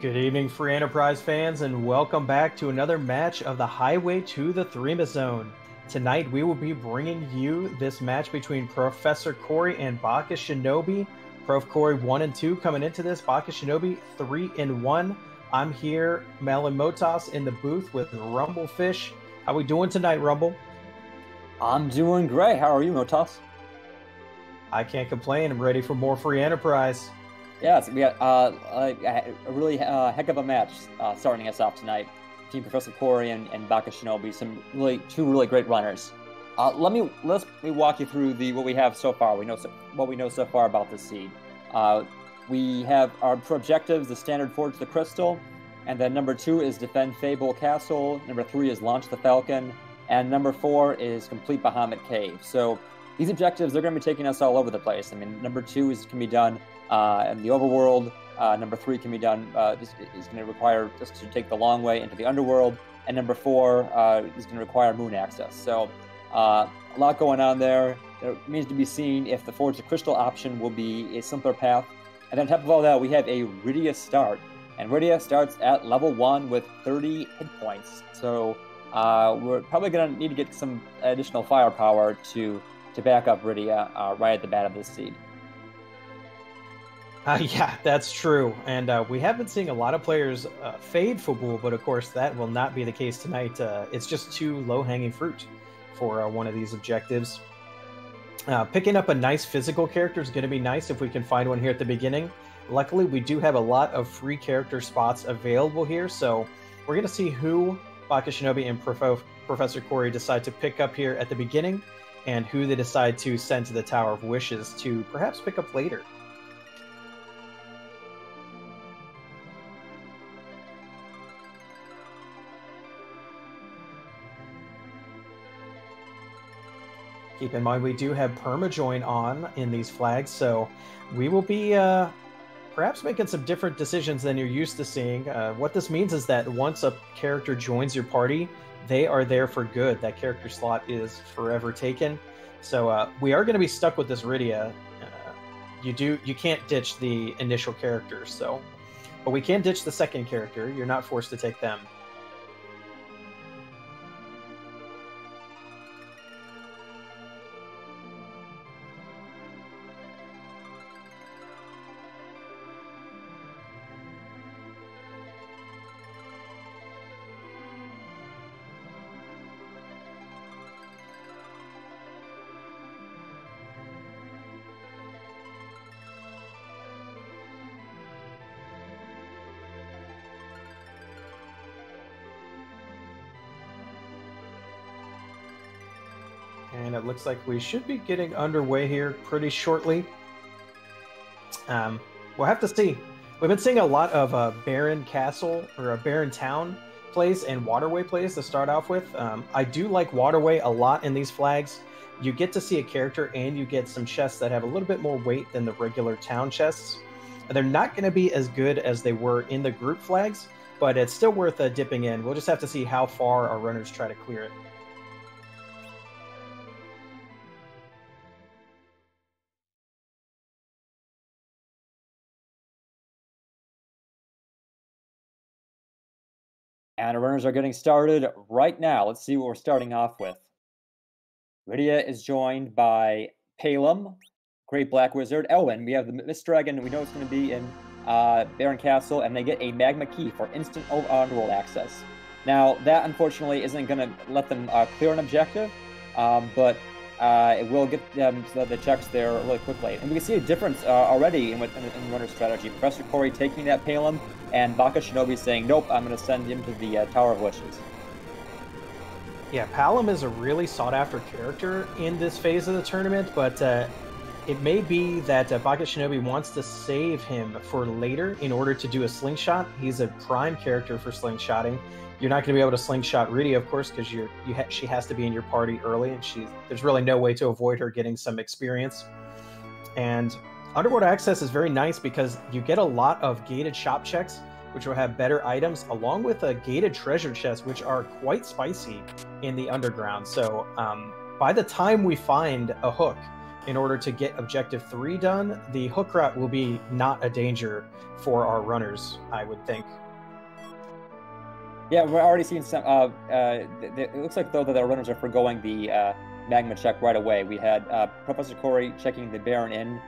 Good evening, Free Enterprise fans, and welcome back to another match of the Highway to the Threemus Zone. Tonight, we will be bringing you this match between Professor Cory and Bakashinobi. Prof Cory 1 and 2 coming into this. Bakashinobi 3 and 1. I'm here, LMMotoss in the booth with Rumblefish. How we doing tonight, Rumble? I'm doing great. How are you, Motoss? I can't complain. I'm ready for more Free Enterprise. Yes, we got a really heck of a match starting us off tonight. Team Professor Cory and Bakashinobi, two really great runners. Let me walk you through what we have so far. What we know so far about this seed. We have our objectives: the standard Forge the Crystal, and then number 2 is defend Fable Castle. Number 3 is launch the Falcon, and number 4 is complete Bahamut Cave. So these objectives, they're going to be taking us all over the place. I mean, number 2 can be done in the overworld. Number 3 can be done, is going to require us to take the long way into the underworld. And number 4 is going to require moon access. So a lot going on there. It remains to be seen if the Forge the Crystal option will be a simpler path. And then on top of all that, we have a Rydia start. And Rydia starts at level 1 with 30 hit points. So we're probably going to need to get some additional firepower to back up Rydia right at the bat of this seed. Yeah, that's true. And we have been seeing a lot of players fade Fabul, but of course that will not be the case tonight. It's just too low-hanging fruit for one of these objectives. Picking up a nice physical character is going to be nice if we can find one here at the beginning. Luckily, we do have a lot of free character spots available here, so we're going to see who Bakashinobi and Professor Cory decide to pick up here at the beginning, and who they decide to send to the Tower of Wishes to perhaps pick up later. Keep in mind, we do have permajoin on in these flags, so we will be perhaps making some different decisions than you're used to seeing. What this means is that once a character joins your party, they are there for good. That character slot is forever taken. So we are going to be stuck with this Rydia. You can't ditch the initial characters, but we can ditch the second character. You're not forced to take them. And it looks like we should be getting underway here pretty shortly. We'll have to see. We've been seeing a lot of Barren Castle or a Barren Town plays and Waterway plays to start off with. I do like Waterway a lot in these flags. You get to see a character and you get some chests that have a little bit more weight than the regular town chests. They're not going to be as good as they were in the group flags, but it's still worth dipping in. We'll just have to see how far our runners try to clear it. And our runners are getting started right now. Let's see what we're starting off with. Rydia is joined by Palem, Great Black Wizard, Elwyn. We have the Mist Dragon, we know it's going to be in Barren Castle, and they get a Magma Key for instant underworld access. Now, that unfortunately isn't going to let them clear an objective, but it will get them the checks there really quickly. And we can see a difference already in runner strategy. Professor Cory taking that Palem, and Bakashinobi saying, nope, I'm going to send him to the Tower of Wishes. Yeah, Palem is a really sought-after character in this phase of the tournament, but it may be that Bakashinobi wants to save him for later in order to do a slingshot. He's a prime character for slingshotting. You're not going to be able to slingshot Rydia, of course, because she has to be in your party early, and there's really no way to avoid her getting some experience. And Underworld Access is very nice because you get a lot of gated shop checks, which will have better items, along with a gated treasure chest, which are quite spicy in the underground. So by the time we find a hook, in order to get Objective 3 done, the hook route will be not a danger for our runners, I would think. Yeah, we're already seeing some. It looks like, though, that our runners are forgoing the magma check right away. We had Professor Corey checking the Baron Inn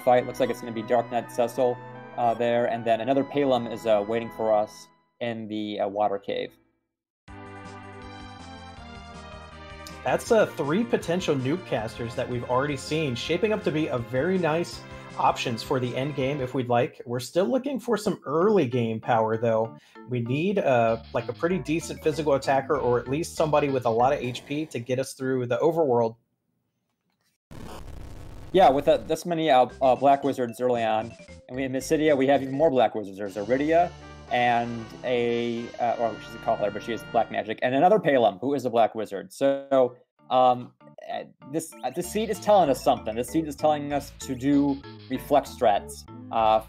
fight. Looks like it's going to be Dark Knight Cecil there, and then another Palem is waiting for us in the water cave. That's 3 potential nuke casters that we've already seen, shaping up to be a very nice options for the end game if we'd like. We're still looking for some early game power, though. We need like a pretty decent physical attacker, or at least somebody with a lot of HP to get us through the overworld. Yeah, with this many black wizards early on, and in Mysidia we have even more black wizards. There's Iridia and or she's a color, but she has black magic, and another Palem who is a black wizard. So this seed is telling us something. This seed is telling us to do reflex strats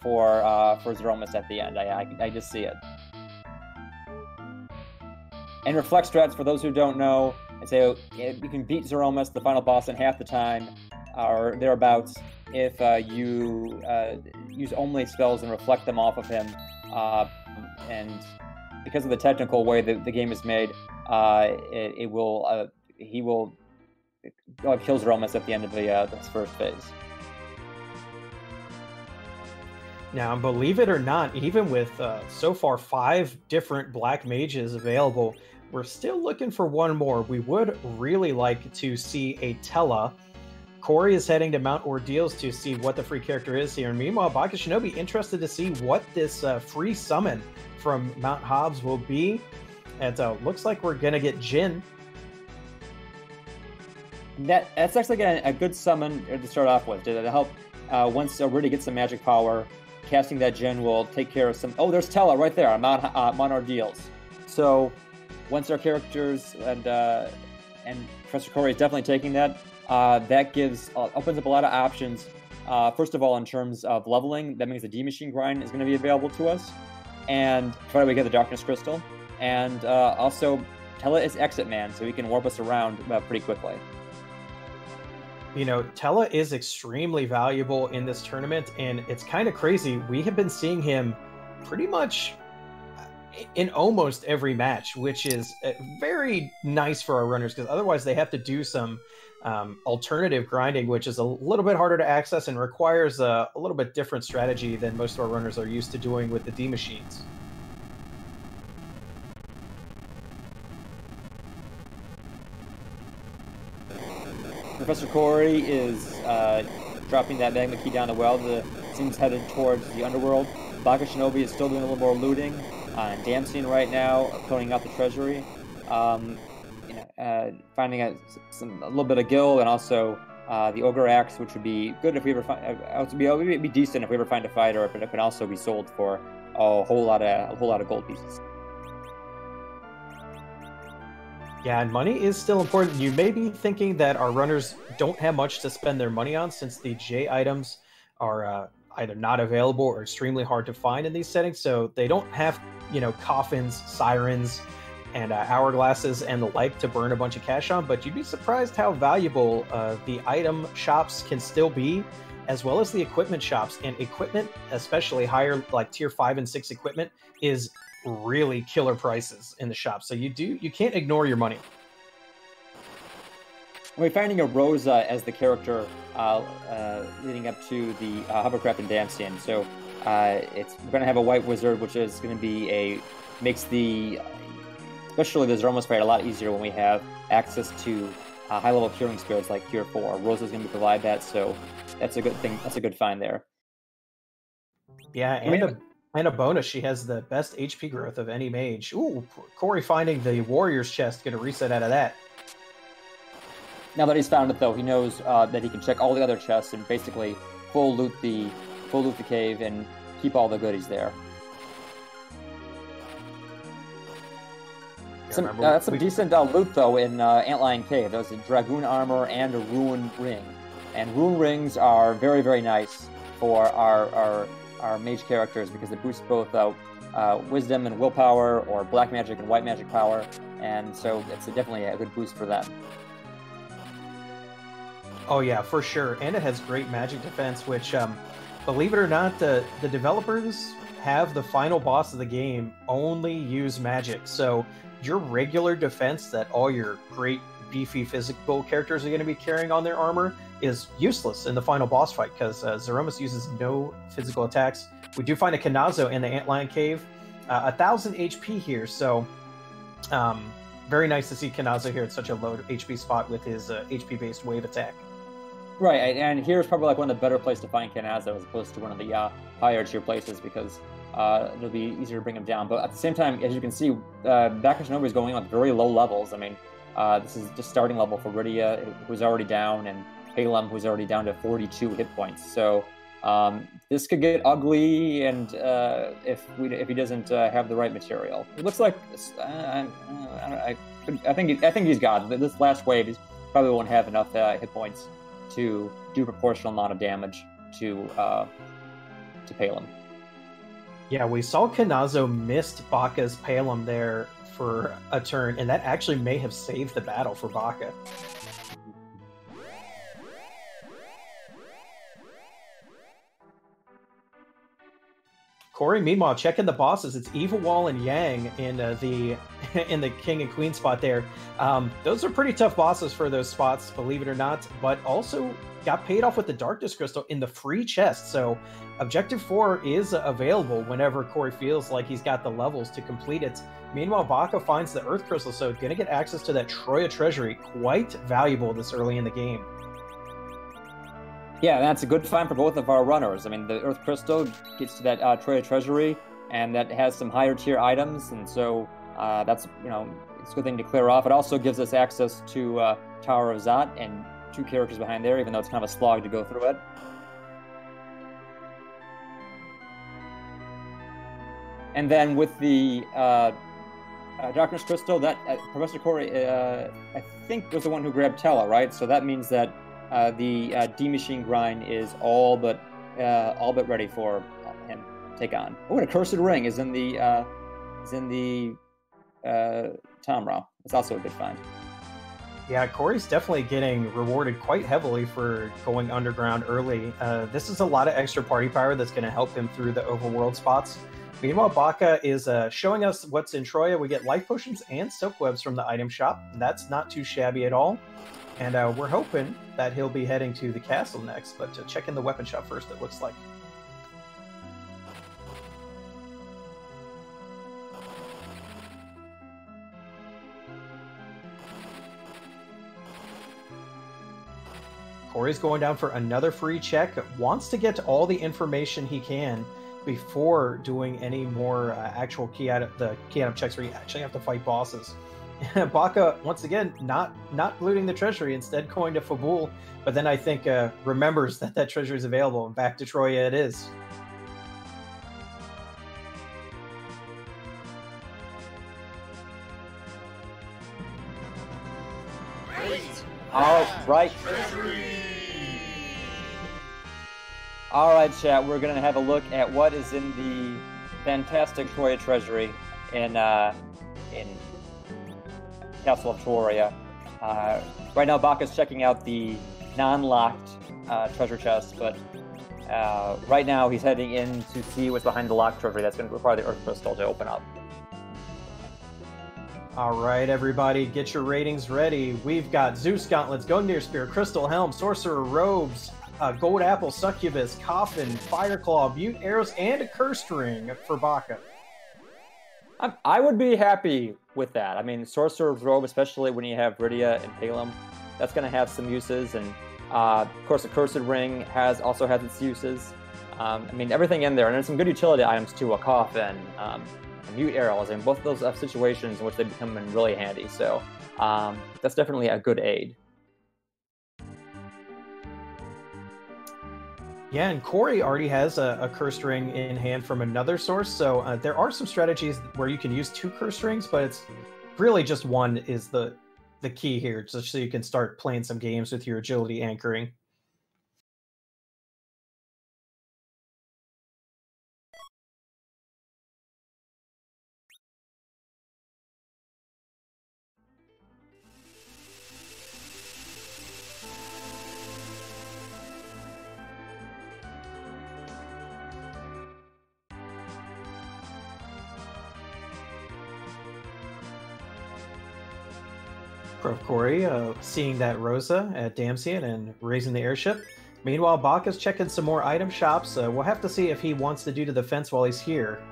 for Threemus at the end. I just see it. And reflex strats, for those who don't know, I say you can beat Threemus, the final boss, in half the time or thereabouts if you use only spells and reflect them off of him. And because of the technical way that the game is made, he will kill Threemus at the end of this first phase. Now, believe it or not, even with so far 5 different black mages available, we're still looking for one more. We would really like to see a Tella. Corey is heading to Mount Ordeals to see what the free character is here. And meanwhile, Bakashinobi interested to see what this free summon from Mount Hobbs will be. And looks like we're going to get Jin. That's actually a good summon to start off with. To help once Iridia gets some magic power, casting that Jin will take care of some... Oh, there's Tella right there on Mount Ordeals. So once our characters and Professor Corey is definitely taking that, that opens up a lot of options. First of all, in terms of leveling, that means the D-Machine grind is going to be available to us. And try to get the Darkness Crystal. And also, Tella is Exit Man, so he can warp us around pretty quickly. You know, Tella is extremely valuable in this tournament, and it's kind of crazy. We have been seeing him pretty much in almost every match, which is very nice for our runners, because otherwise they have to do some alternative grinding, which is a little bit harder to access and requires a little bit different strategy than most of our runners are used to doing with the D-Machines. Professor Corey is dropping that magma key down the well. The seems headed towards the underworld. Bakashinobi is still doing a little more looting on Damstein right now, clearing out the treasury. Finding a little bit of gil, and also the ogre axe, which would be good if we ever find. It would be decent if we ever find a fighter, but it can also be sold for a whole lot of gold pieces. Yeah, and money is still important. You may be thinking that our runners don't have much to spend their money on, since the J items are either not available or extremely hard to find in these settings. So they don't have, coffins, sirens, and hourglasses and the like to burn a bunch of cash on. But you'd be surprised how valuable the item shops can still be, as well as the equipment shops. And equipment, especially higher, like tier 5 and 6 equipment, is really killer prices in the shop. So you can't ignore your money. We're finding a Rosa as the character leading up to the hovercraft and Damstein. So we're going to have a white wizard, which is going to be makes especially the Threemus fight a lot easier when we have access to high-level curing spirits like Cure 4. Rosa's going to provide that, so that's a good thing. That's a good find there. Yeah, and a bonus, she has the best HP growth of any mage. Ooh, Corey finding the Warrior's chest, going to reset out of that. Now that he's found it, though, he knows that he can check all the other chests and basically full loot the cave and keep all the goodies there. That's some decent loot, though, in Antlion Cave. There's a Dragoon armor and a Rune ring. And Rune rings are very, very nice for our mage characters, because they boost both wisdom and willpower, or black magic and white magic power, and so it's definitely a good boost for them. Oh yeah, for sure. And it has great magic defense, which, believe it or not, the developers have the final boss of the game only use magic. So your regular defense that all your great beefy physical characters are going to be carrying on their armor is useless in the final boss fight because Threemus uses no physical attacks. We do find a Kanazo in the Antlion Cave, 1,000 HP here, so very nice to see Kanazo here at such a low HP spot with his HP-based wave attack. Right, and here's probably like one of the better places to find Kanazo as opposed to one of the higher tier places because it'll be easier to bring him down. But at the same time, as you can see, Bakashinobi is going on very low levels. I mean, this is just starting level for Rydia, who's already down, and Palem, who's already down to 42 hit points. So this could get ugly, and if he doesn't have the right material, it looks like I think he's got it. This last wave, he probably won't have enough hit points to do proportional amount of damage to Palem. Yeah, we saw Kanazo missed Baka's Palem there for a turn, and that actually may have saved the battle for Baka. Corey, meanwhile, checking the bosses. It's Evil Wall and Yang in the King and Queen spot there. Those are pretty tough bosses for those spots, believe it or not, but also got paid off with the Darkness Crystal in the free chest. So Objective 4 is available whenever Corey feels like he's got the levels to complete it. Meanwhile, Baka finds the Earth Crystal, so going to get access to that Troya Treasury. Quite valuable this early in the game. Yeah, that's a good find for both of our runners. I mean, the Earth Crystal gets to that Troya Treasury, and that has some higher tier items, and so that's, it's a good thing to clear off. It also gives us access to Tower of Zot and 2 characters behind there, even though it's kind of a slog to go through it. And then with the Darkness Crystal, that Professor Corey, I think, was the one who grabbed Tella, right? So that means that the D-Machine grind is all but ready for him to take on. Oh, and a Cursed Ring is in the Tamra. It's also a good find. Yeah, Corey's definitely getting rewarded quite heavily for going underground early. This is a lot of extra party power that's going to help him through the overworld spots. Meanwhile, Baka is showing us what's in Troya. We get life potions and silk webs from the item shop. That's not too shabby at all. And we're hoping that he'll be heading to the castle next, but to check in the weapon shop first, it looks like. Corey's going down for another free check, wants to get to all the information he can before doing any more actual key item checks where you actually have to fight bosses. Baka, once again, not looting the treasury, instead going to Fabul, but then I think remembers that treasury is available, and back to Troya it is. All right. All right, chat. We're going to have a look at what is in the fantastic Troya Treasury in Castle of Troya. Right now, Baka's checking out the non-locked treasure chest, but right now he's heading in to see what's behind the locked treasury. That's going to require the Earth Crystal to open up. All right, everybody, get your ratings ready. We've got Zeus Gauntlets, Gungnir Spear, Crystal Helm, Sorcerer Robes, Gold Apple, Succubus, Coffin, Fireclaw, Mute Arrows, and a Cursed Ring for Baka. I would be happy with that. I mean, Sorcerer's Robe, especially when you have Rydia and Palem, that's going to have some uses. And, of course, the Cursed Ring also has its uses. I mean, everything in there. And there's some good utility items, too, a Coffin, Mute Arrows, and both of those have situations in which they become really handy. So that's definitely a good aid. Yeah, and Corey already has a Cursed Ring in hand from another source, so there are some strategies where you can use 2 Cursed Rings, but it's really just one is the key here, just so you can start playing some games with your agility anchoring. profcory, seeing that Rosa at Damsian and raising the airship. Meanwhile, Baka's checking some more item shops. We'll have to see if he wants to do to the fence while he's here.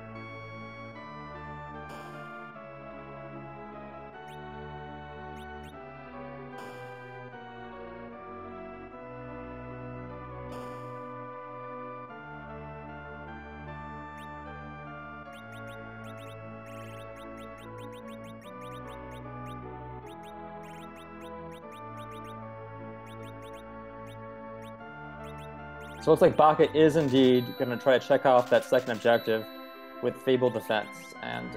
So it looks like Baka is indeed going to try to check off that second objective with Fable Defense, and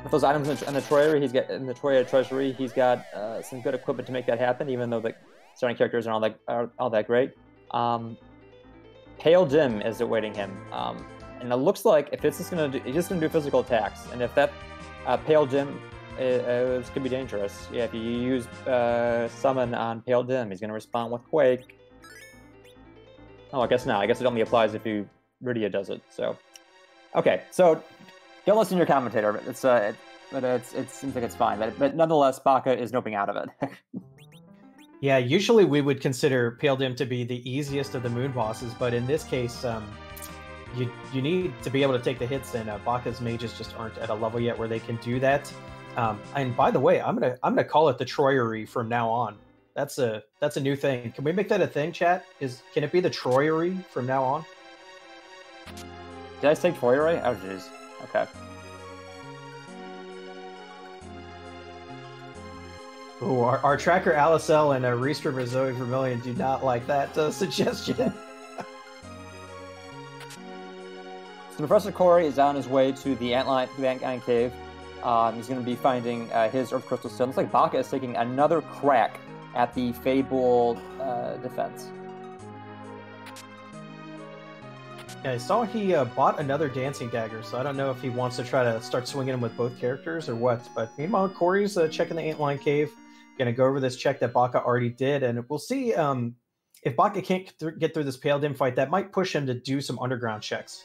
with those items in the Troyery, in the Troyer Treasury, he's got some good equipment to make that happen, even though the starting characters aren't all that great. Pale Dim is awaiting him, and it looks like if it's just going to do physical attacks, and if that Pale Dim could be dangerous. Yeah, if you use Summon on Pale Dim, he's going to respond with Quake. Oh, I guess not. I guess it only applies if Rydia does it. So, okay. So, don't listen to your commentator. It seems like it's fine. But nonetheless, Baka is noping out of it. Yeah, usually we would consider Pale Dim to be the easiest of the moon bosses, but in this case, you need to be able to take the hits, and Baka's mages just aren't at a level yet where they can do that. And by the way, I'm gonna call it the Troyery from now on. That's a new thing. Can we make that a thing, chat? Can it be the Troyery from now on? Did I say Troyery? Oh, jeez. Okay. Ooh, our tracker Alicel and Restreamed Zoe Vermilion do not like that suggestion. So Professor Corey is on his way to the Antlion Cave. He's going to be finding his Earth Crystal Stone. Looks like Baka is taking another crack at the Fable defense. Yeah, I saw he bought another Dancing Dagger, so I don't know if he wants to try to start swinging him with both characters or what. But meanwhile, Corey's checking the Antlion Cave, going to go over this check that Baka already did, and we'll see if Baka can't get through this Pale Dim fight, that might push him to do some underground checks.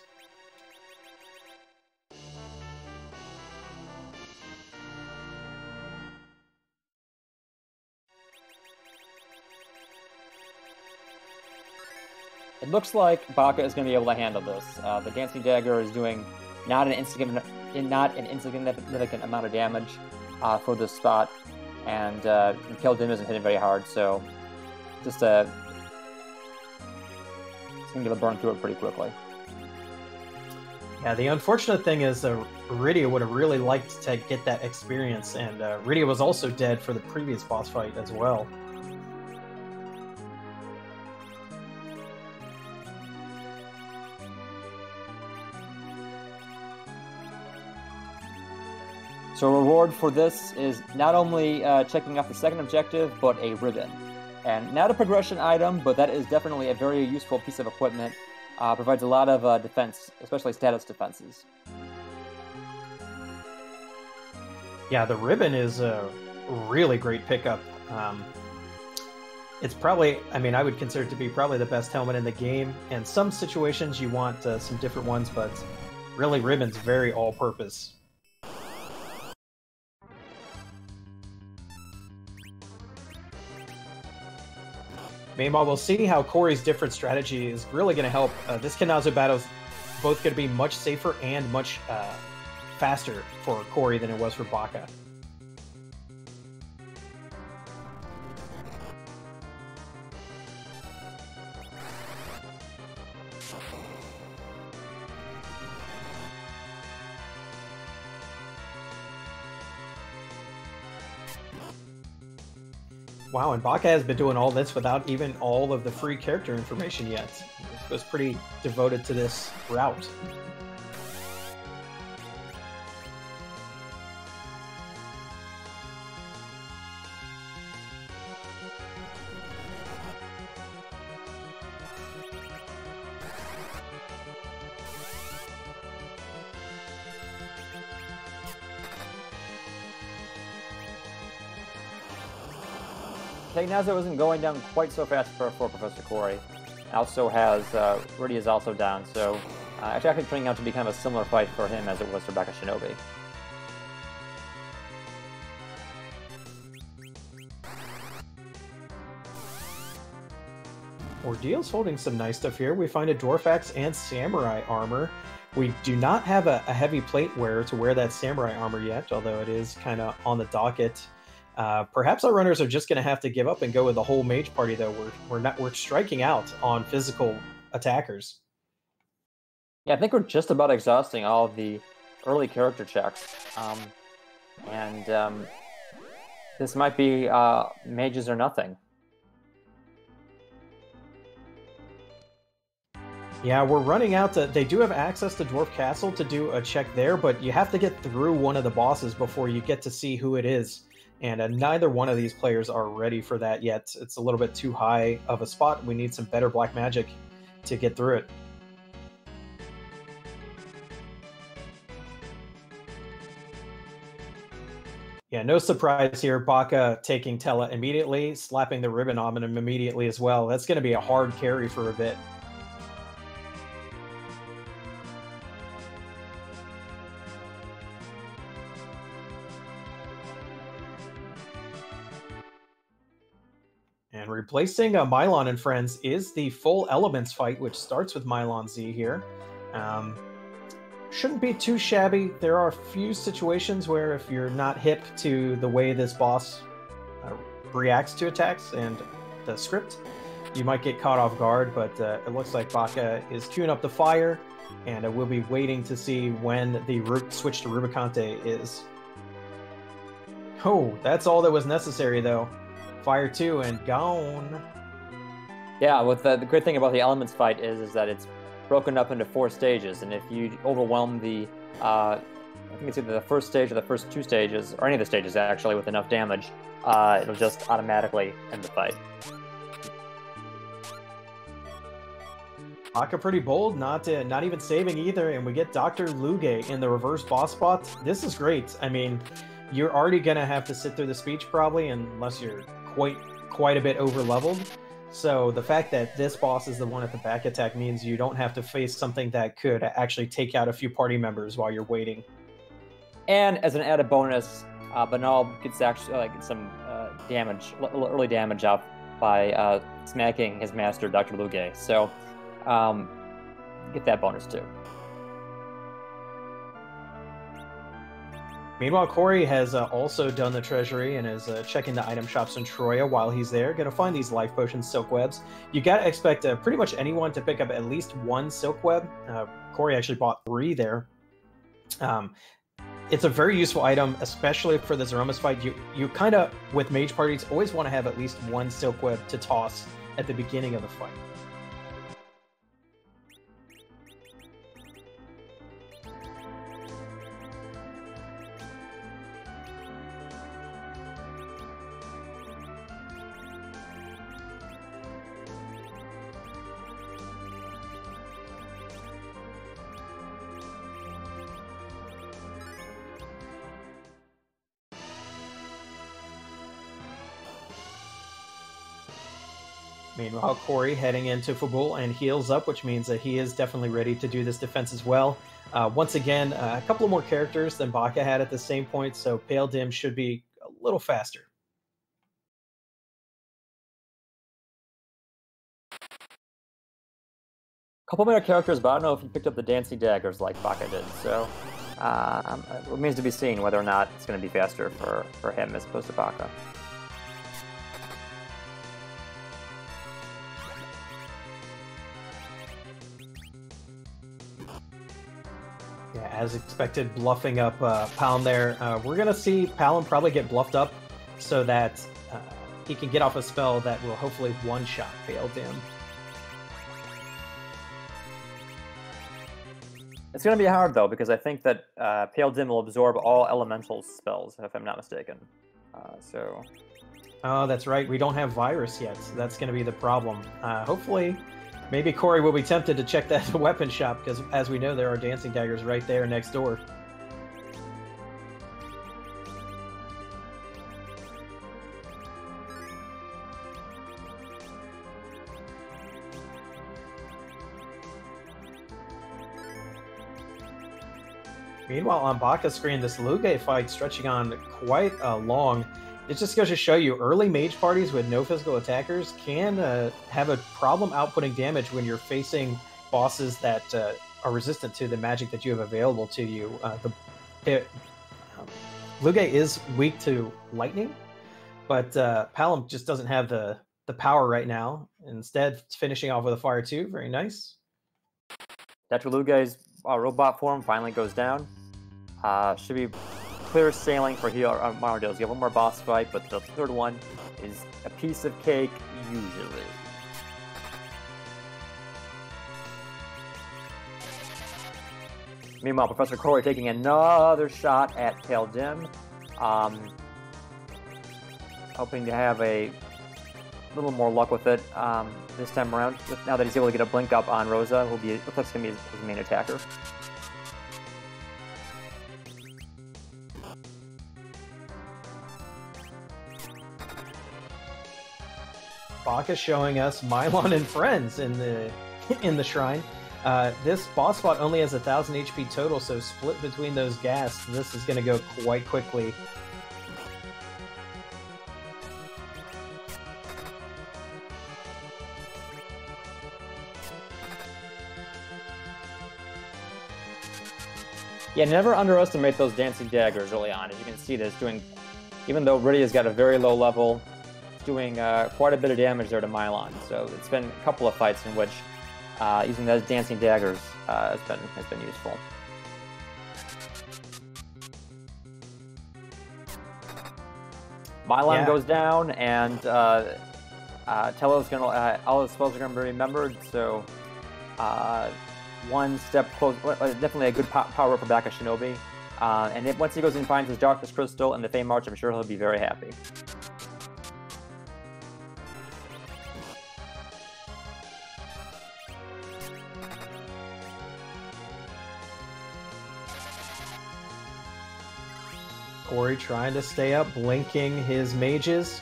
It looks like Baka is going to be able to handle this. The Dancing Dagger is doing not an insignificant amount of damage for this spot, and Pale Dim isn't hitting very hard, so just it's going to be able to burn through it pretty quickly. Yeah, the unfortunate thing is Rydia would have really liked to get that experience, and Rydia was also dead for the previous boss fight as well. So a reward for this is not only checking off the second objective, but a ribbon. And not a progression item, but that is definitely a very useful piece of equipment. Provides a lot of defense, especially status defenses. Yeah, the ribbon is a really great pickup. It's probably, I mean, I would consider it to be probably the best helmet in the game. In some situations you want some different ones, but really ribbon's very all-purpose. Meanwhile, we'll see how Corey's different strategy is really going to help. This Kinazo battle is both going to be much safer and much faster for Corey than it was for Baka. Wow, and Baka has been doing all this without even all of the free character information yet. He was pretty devoted to this route. Kinazo isn't going down quite so fast for Professor Corey. Also has Rydia is also down, so it's actually turning out to be kind of a similar fight for him as it was for Bakashinobi. Ordeal's holding some nice stuff here. We find a Dwarf Axe and Samurai armor. We do not have a heavy plate wearer to wear that Samurai armor yet, although it is kind of on the docket. Perhaps our runners are just going to have to give up and go with the whole mage party, though. We're striking out on physical attackers. Yeah, I think we're just about exhausting all of the early character checks. This might be mages or nothing. Yeah, we're running out. They do have access to Dwarf Castle to do a check there, but you have to get through one of the bosses before you get to see who it is. And neither one of these players are ready for that yet. It's a little bit too high of a spot. We need some better black magic to get through it. Yeah, no surprise here. Baka taking Tella immediately, slapping the ribbon on him immediately as well. That's going to be a hard carry for a bit. And replacing Mylon and friends is the full elements fight, which starts with Mylon Z here. Shouldn't be too shabby. There are a few situations where if you're not hip to the way this boss reacts to attacks and the script, you might get caught off guard, but it looks like Baka is queuing up the fire, and we'll be waiting to see when the switch to Rubicante is. Oh, that's all that was necessary, though. Fire 2 and gone. Yeah, with the great thing about the elements fight is that it's broken up into 4 stages, and if you overwhelm the, I think it's either the first stage or the first 2 stages, or any of the stages actually, with enough damage, it'll just automatically end the fight. Baka pretty bold, not even saving either, and we get Dr. Luge in the reverse boss spot. This is great. I mean, you're already going to have to sit through the speech probably, unless you're quite a bit over-leveled. So the fact that this boss is the one at the back attack means you don't have to face something that could actually take out a few party members while you're waiting. And as an added bonus, Banal gets actually some damage, early damage up by smacking his master, Dr. Luge. So get that bonus too. Meanwhile, Corey has also done the treasury and is checking the item shops in Troya while he's there. Going to find these life potions, silk webs. You got to expect pretty much anyone to pick up at least 1 silk web. Corey actually bought 3 there. It's a very useful item, especially for the Zeromus fight. You kind of, with mage parties, always want to have at least 1 silk web to toss at the beginning of the fight. Meanwhile, Corey heading into Fabul and heals up, which means that he is definitely ready to do this defense as well. Once again, a couple of more characters than Baka had at the same point, so Pale Dim should be a little faster. Couple more characters, but I don't know if he picked up the dancing daggers like Baka did, so it remains to be seen whether or not it's going to be faster for him as opposed to Baka. Yeah, as expected, bluffing up Palm there. We're going to see Palm probably get bluffed up so that he can get off a spell that will hopefully one-shot Pale Dim. It's going to be hard, though, because I think that Pale Dim will absorb all elemental spells, if I'm not mistaken. Oh, that's right. We don't have Virus yet. So that's going to be the problem. Hopefully, maybe Corey will be tempted to check that weapon shop, because as we know, there are dancing daggers right there next door. Meanwhile, on Baka's screen, this Luge fight stretching on quite long. It just goes to show you, early mage parties with no physical attackers can have a problem outputting damage when you're facing bosses that are resistant to the magic that you have available to you. Luge is weak to lightning, but Palom just doesn't have the power right now. Instead, finishing off with a fire 2. Very nice. Dr. Luge's robot form finally goes down. Should be clear sailing for here on Mardeals. You have one more boss fight, but the third one is a piece of cake, usually. Meanwhile, Professor Corey taking another shot at Pale Dim. Hoping to have a little more luck with it this time around. Now that he's able to get a blink up on Rosa, who looks like it's going to be his main attacker. Baka showing us Mylon and friends in the shrine. This boss fight only has 1,000 HP total, so split between those gas, this is going to go quite quickly. Yeah, never underestimate those dancing daggers early on. As you can see, even though Rydia's got a very low level, doing quite a bit of damage there to Mylon. So it's been a couple of fights in which using those dancing daggers has been useful. Mylon goes down, and Tello's gonna all his spells are gonna be remembered. So one step close, definitely a good power up for Bakashinobi. And once he goes and finds his Darkness Crystal and the Fame March, I'm sure he'll be very happy. Corey trying to stay up, blinking his mages,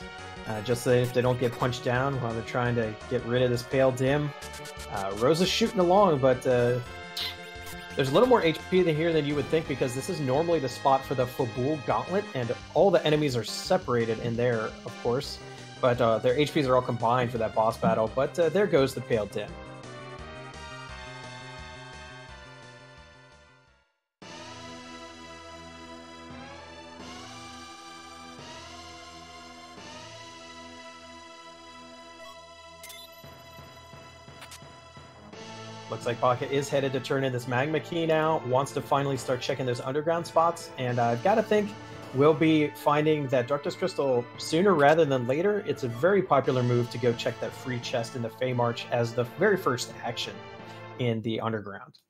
just so if they don't get punched down while they're trying to get rid of this Pale Dim. Rosa's shooting along, but there's a little more HP here than you would think, because this is normally the spot for the Fabul Gauntlet, and all the enemies are separated in there, of course, but their HPs are all combined for that boss battle, but there goes the Pale Dim. Looks like Baka is headed to turn in this Magma Key now, wants to finally start checking those underground spots, and I've got to think we'll be finding that Darkness Crystal sooner rather than later. It's a very popular move to go check that free chest in the Fey March as the very first action in the underground.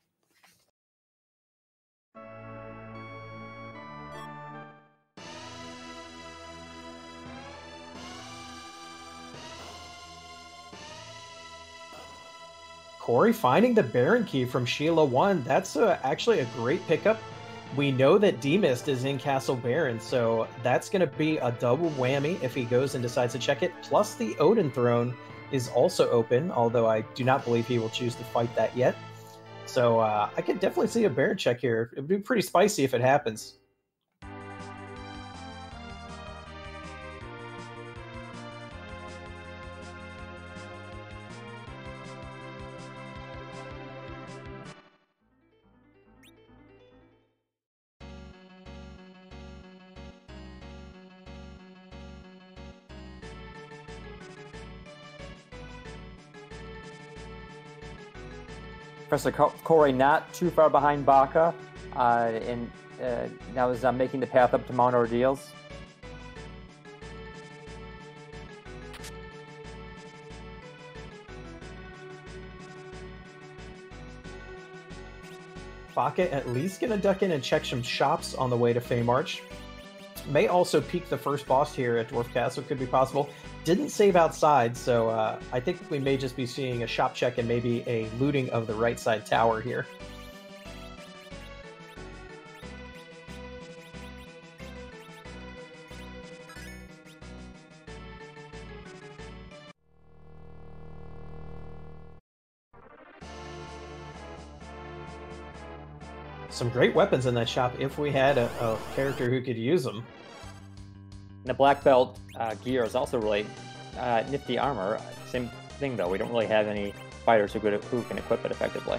Corey finding the Baron Key from Sheila 1. That's actually a great pickup. We know that D-Mist is in Castle Baron, so that's going to be a double whammy if he goes and decides to check it. Plus the Odin Throne is also open, although I do not believe he will choose to fight that yet. So I could definitely see a Baron check here. It would be pretty spicy if it happens. Professor Corey not too far behind Baka, and now is making the path up to Mount Ordeals. Baka at least gonna duck in and check some shops on the way to Fey March. May also peek the first boss here at Dwarf Castle, could be possible. Didn't save outside, so I think we may just be seeing a shop check and maybe a looting of the right side tower here. Some great weapons in that shop if we had a character who could use them. And the black belt gear is also really nifty armor. Same thing though, we don't really have any fighters who can equip it effectively.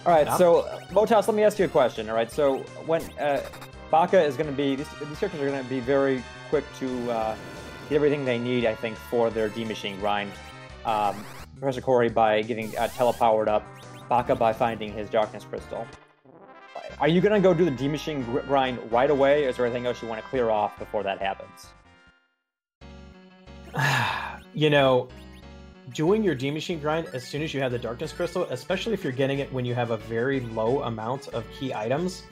All right, so Motoss, let me ask you a question. All right, so when Baka is going to be, these characters are going to be very quick to get everything they need, I think, for their D-Machine grind. Professor Cory by getting telepowered up, Baka by finding his Darkness Crystal. Are you going to go do the D-Machine grind right away, or is there anything else you want to clear off before that happens? You know, doing your D-Machine grind as soon as you have the Darkness Crystal, especially if you're getting it when you have a very low amount of key items,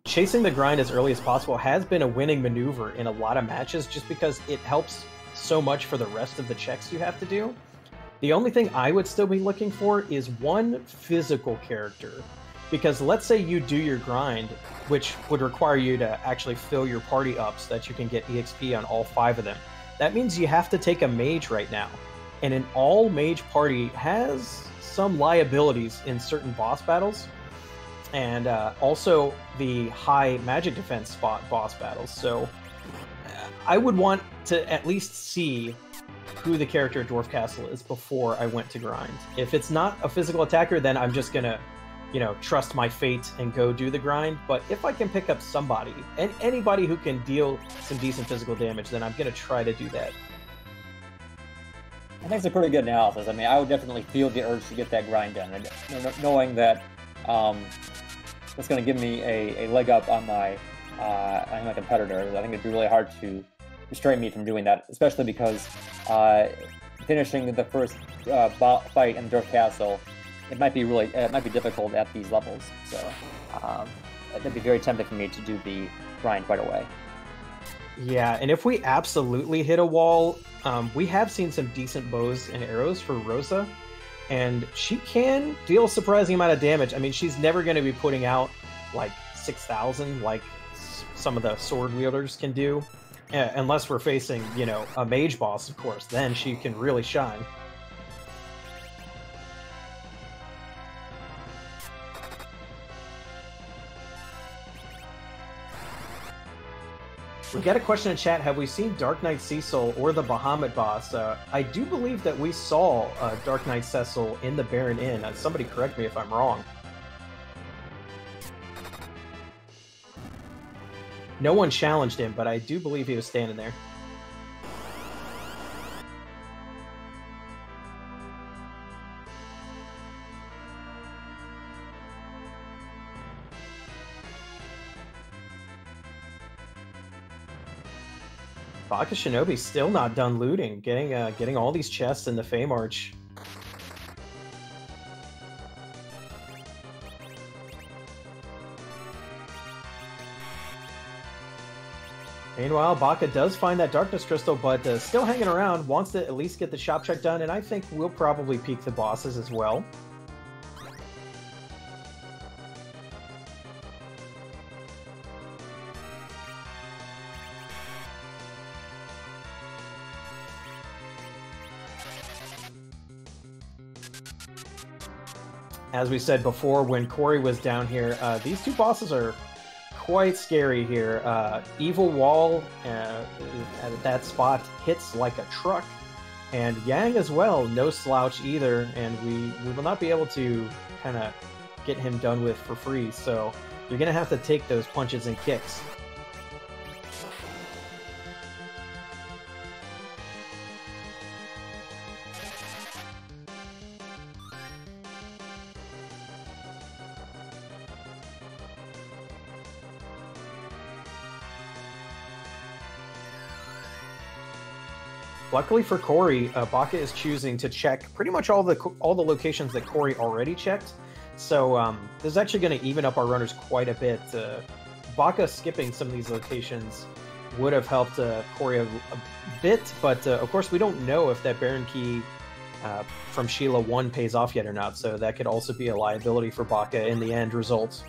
chasing the grind as early as possible has been a winning maneuver in a lot of matches just because it helps so much for the rest of the checks you have to do. The only thing I would still be looking for is one physical character. Because let's say you do your grind, which would require you to actually fill your party up so that you can get EXP on all 5 of them. That means you have to take a mage right now. And an all-mage party has some liabilities in certain boss battles, and also the high magic defense spot boss battles. So I would want to at least see who the character at Dwarf Castle is before I went to grind. If it's not a physical attacker, then I'm just gonna, you know, trust my fate and go do the grind. But if I can pick up somebody, and anybody who can deal some decent physical damage, then I'm gonna try to do that. I think it's a pretty good analysis. I mean, I would definitely feel the urge to get that grind done, and knowing that that's going to give me a leg up on my competitors. I think it'd be really hard to restrain me from doing that, especially because finishing the first fight in the Dwarf Castle, it might be difficult at these levels. So it'd be very tempting for me to do the grind right away. Yeah, and if we absolutely hit a wall, we have seen some decent bows and arrows for Rosa, and she can deal a surprising amount of damage. I mean, she's never going to be putting out like 6,000 like some of the sword wielders can do, unless we're facing, you know, a mage boss, of course. Then she can really shine. We got a question in chat. Have we seen Dark Knight Cecil or the Bahamut boss? I do believe that we saw Dark Knight Cecil in the Baron Inn. Somebody correct me if I'm wrong. No one challenged him, but I do believe he was standing there. Bakashinobi's still not done looting, getting all these chests in the Fame Arch. Meanwhile, Baka does find that Darkness Crystal, but still hanging around, wants to at least get the shop check done, and I think we'll probably peek the bosses as well. As we said before, when Cory was down here, these two bosses are quite scary here. Evil Wall at that spot hits like a truck, and Yang as well, no slouch either, and we will not be able to kind of get him done with for free, so you're going to have to take those punches and kicks. Luckily for Cory, Baka is choosing to check pretty much all the locations that Cory already checked. So this is actually going to even up our runners quite a bit. Baka skipping some of these locations would have helped Cory a bit, but of course we don't know if that Baron Key from Sheila 1 pays off yet or not, so that could also be a liability for Baka in the end result.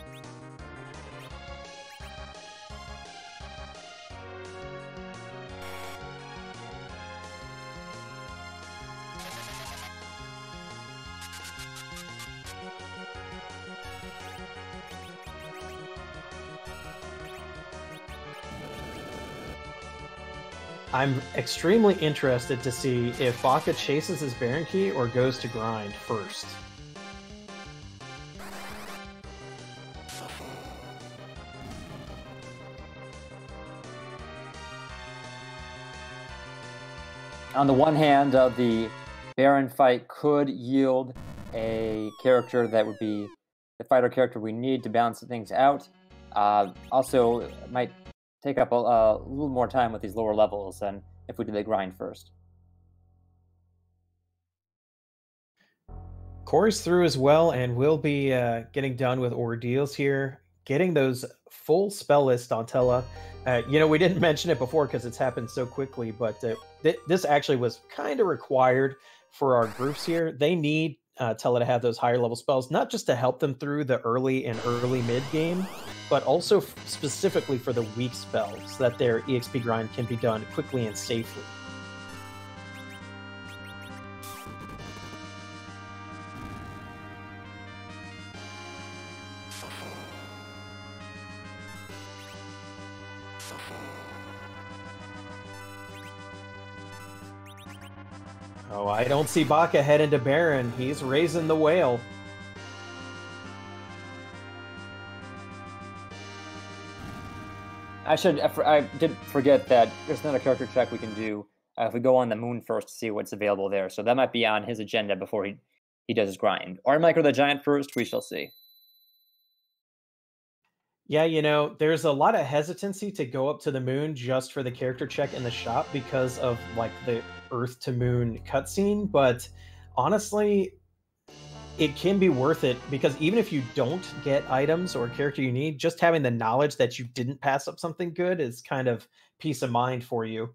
I'm extremely interested to see if Baka chases his Baron Key or goes to grind first. On the one hand, the Baron fight could yield a character that would be the fighter character we need to balance things out. Also, it might take up a little more time with these lower levels than if we do the grind first. Corey's through as well, and we'll be getting done with ordeals here, getting those full spell list on Tella. You know, we didn't mention it before because it's happened so quickly, but this actually was kind of required for our groups here. They need Tella to have those higher level spells, not just to help them through the early and early mid game, but also specifically for the weak spells, so that their EXP grind can be done quickly and safely. Oh, I don't see Baka head into Baron. He's raising the whale. I did forget that there's another character check we can do if we go on the moon first to see what's available there. So that might be on his agenda before he does his grind. Or Micro the Giant first, we shall see. Yeah, you know, there's a lot of hesitancy to go up to the moon just for the character check in the shop because of like the Earth to Moon cutscene, but honestly, it can be worth it because even if you don't get items or character you need, just having the knowledge that you didn't pass up something good is kind of peace of mind for you.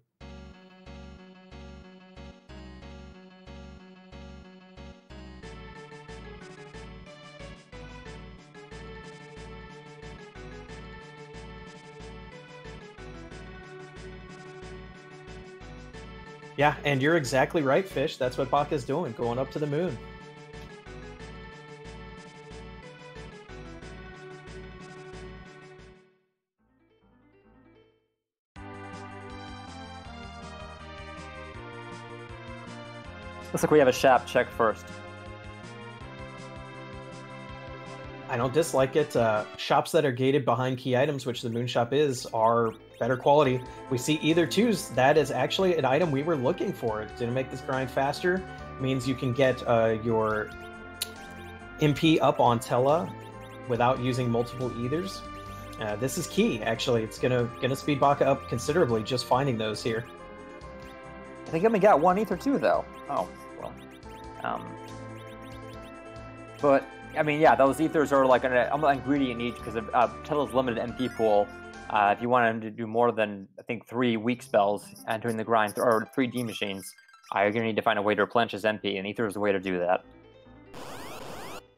Yeah, and you're exactly right, Fish. That's what Baka's doing, going up to the moon. Looks like we have a shop check first. I don't dislike it. Shops that are gated behind key items, which the moon shop is, are better quality. We see either twos. That is actually an item we were looking for. It's going to make this grind faster. Means you can get your MP up on Tella without using multiple ethers. This is key, actually. It's gonna speed Baka up considerably just finding those here. I think I only got one ether too, though. Oh, well. But I mean, yeah, those ethers are like an ingredient each because of Tella's limited MP pool. If you want him to do more than, I think, 3 weak spells entering the grind, or 3 D machines, you're going to need to find a way to replenish his MP, and ether is the way to do that.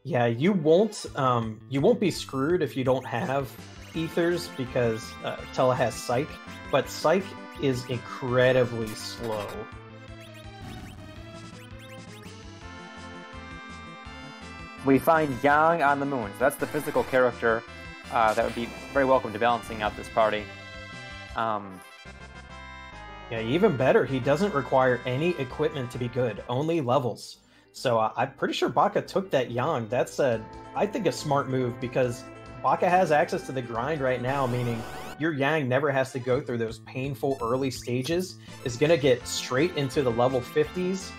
Yeah, you won't be screwed if you don't have ethers because Tella has Psych, but Psych is incredibly slow. We find Yang on the moon, so that's the physical character that would be very welcome to balancing out this party. Yeah, even better, he doesn't require any equipment to be good, only levels. So I'm pretty sure Baka took that Yang. That's, I think, a smart move because Baka has access to the grind right now, meaning your Yang never has to go through those painful early stages, is going to get straight into the level 50s,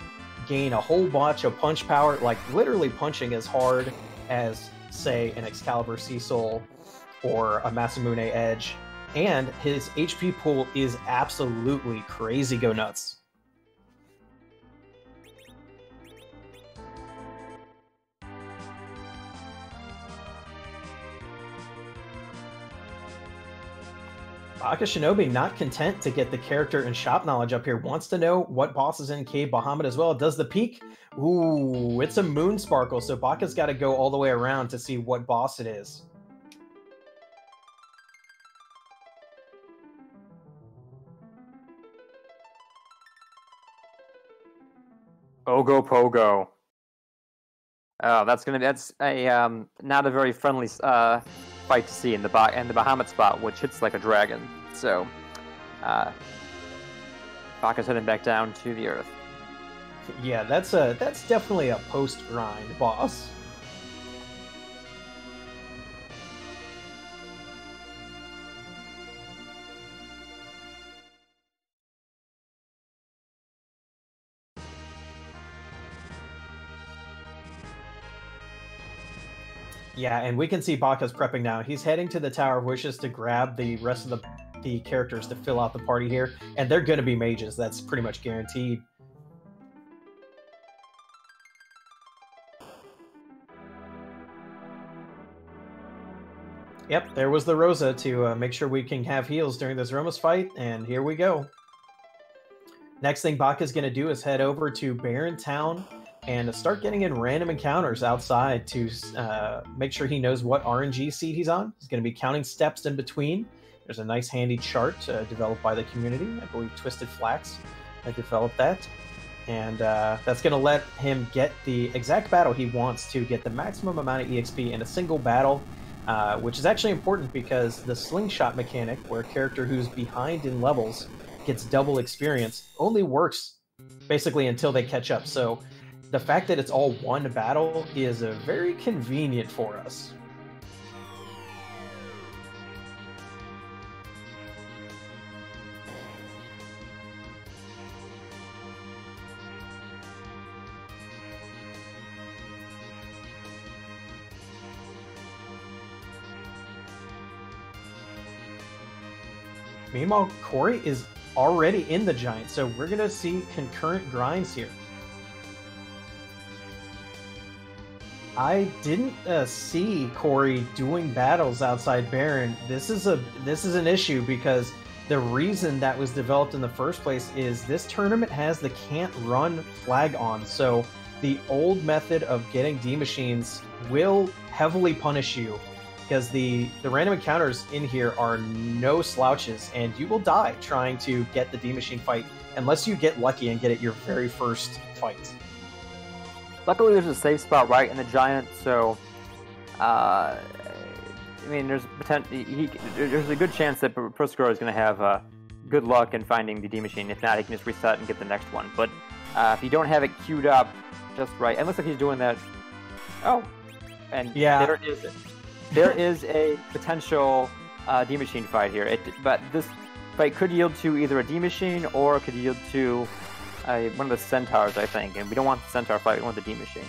gain a whole bunch of punch power, like literally punching as hard as, say, an Excalibur Sea Soul or a Masamune Edge, and his HP pool is absolutely crazy go nuts. Bakashinobi, not content to get the character and shop knowledge up here, wants to know what boss is in Cave Bahamut as well. Does the peak? Ooh, it's a Moon Sparkle, so Baka's got to go all the way around to see what boss it is. Ogo Pogo. Oh, that's a not a very friendly fight to see in the Bahamut spot, which hits like a dragon. So, Baka's heading back down to the earth. Yeah, that's definitely a post-grind boss. Yeah, and we can see Baka's prepping now. He's heading to the Tower of Wishes to grab the rest of the characters to fill out the party here, and they're going to be mages. That's pretty much guaranteed. Yep, there was the Rosa to make sure we can have heals during this Romus fight, and here we go. Next thing Baka's going to do is head over to Barren Town and start getting in random encounters outside to make sure he knows what RNG seed he's on. He's going to be counting steps in between. There's a nice handy chart developed by the community. I believe Twisted Flax developed that. And that's going to let him get the exact battle he wants to get the maximum amount of EXP in a single battle, which is actually important because the slingshot mechanic, where a character who's behind in levels gets double experience, only works basically until they catch up. So the fact that it's all one battle is very convenient for us. Meanwhile, Cory is already in the Giant, so we're going to see concurrent grinds here. I didn't see Cory doing battles outside Barren. This is an issue because the reason that was developed in the first place is this tournament has the can't run flag on, so the old method of getting D machines will heavily punish you because the random encounters in here are no slouches, and you will die trying to get the D machine fight unless you get lucky and get it your very first fight. Luckily, there's a safe spot right in the Giant, so I mean, there's there's a good chance that profcory is going to have good luck in finding the D machine. If not, he can just reset and get the next one. But if you don't have it queued up just right, and it looks like he's doing that. Oh, and yeah, there is a potential D machine fight here. But this fight could yield to either a D machine or it could yield to one of the centaurs, I think, and we don't want the centaur fight, we want the D machine.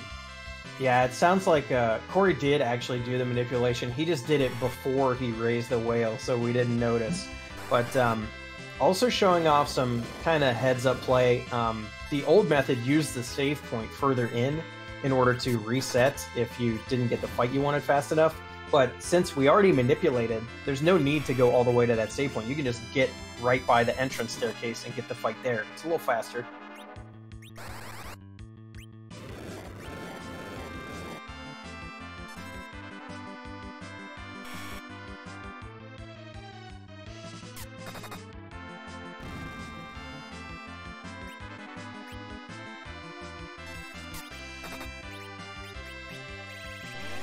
Yeah, it sounds like Cory did actually do the manipulation. He just did it before he raised the whale, so we didn't notice. But also showing off some kind of heads-up play. The old method used the save point further in order to reset if you didn't get the fight you wanted fast enough. But since we already manipulated, there's no need to go all the way to that save point. You can just get right by the entrance staircase and get the fight there. It's a little faster.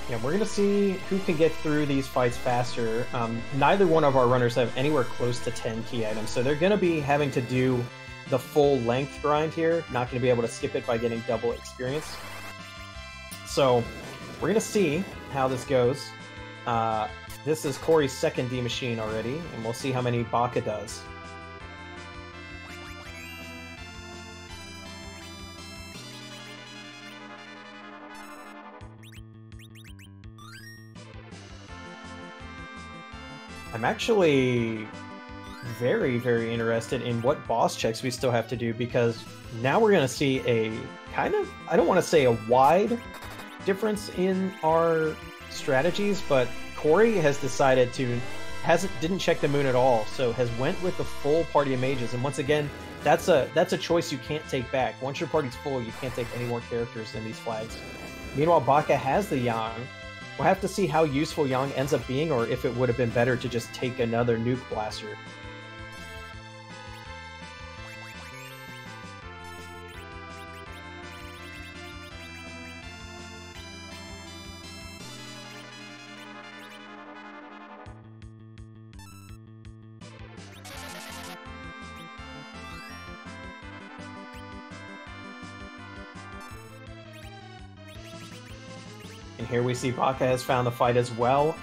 Yeah, we're going to see who can get through these fights faster. Neither one of our runners have anywhere close to 10 key items, so they're going to be having to do the full length grind here, not going to be able to skip it by getting double experience. So we're going to see how this goes. This is Cory's second D machine already, and we'll see how many Baka does. I'm actually very, very interested in what boss checks we still have to do, because now we're going to see a kind of, I don't want to say a wide difference in our strategies, but Cory has decided to, didn't check the moon at all, so has went with the full party of mages, and once again, that's a choice you can't take back. Once your party's full, you can't take any more characters in these flags. Meanwhile, Baka has the Yang. We'll have to see how useful Yang ends up being, or if it would have been better to just take another nuke blaster. And here we see Baka has found the fight as well.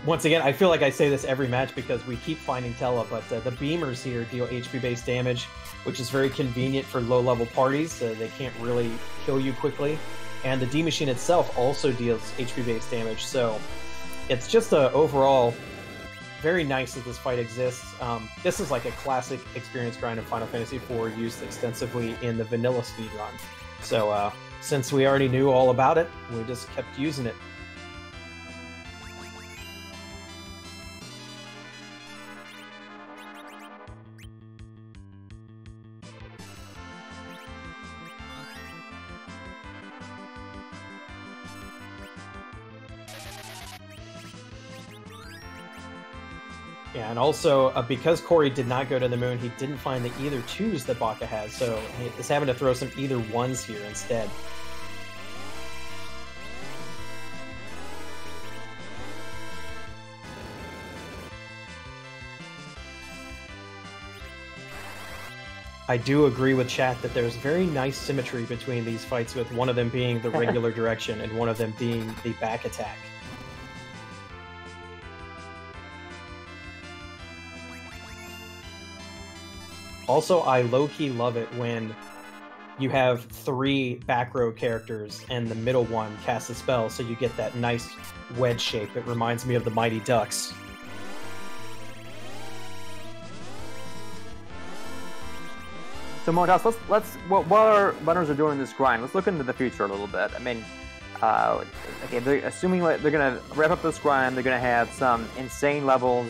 Once again, I feel like I say this every match because we keep finding Tella, but the beamers here deal HP-based damage, which is very convenient for low-level parties, so they can't really kill you quickly. And the D-Machine itself also deals HP-based damage, so it's just overall very nice that this fight exists. This is like a classic experience grind in Final Fantasy IV used extensively in the vanilla speedrun. So since we already knew all about it, we just kept using it. Yeah, and also, because Corey did not go to the moon, he didn't find the either 2s that Baka has, so he's having to throw some either 1s here instead. I do agree with chat that there's very nice symmetry between these fights, with one of them being the regular direction and one of them being the back attack. Also, I low-key love it when you have 3 back row characters and the middle one casts a spell, so you get that nice wedge shape. It reminds me of the Mighty Ducks. So Motoss, let's while our runners are doing this grind, let's look into the future a little bit. I mean, okay, assuming they're gonna wrap up this grind, they're gonna have some insane levels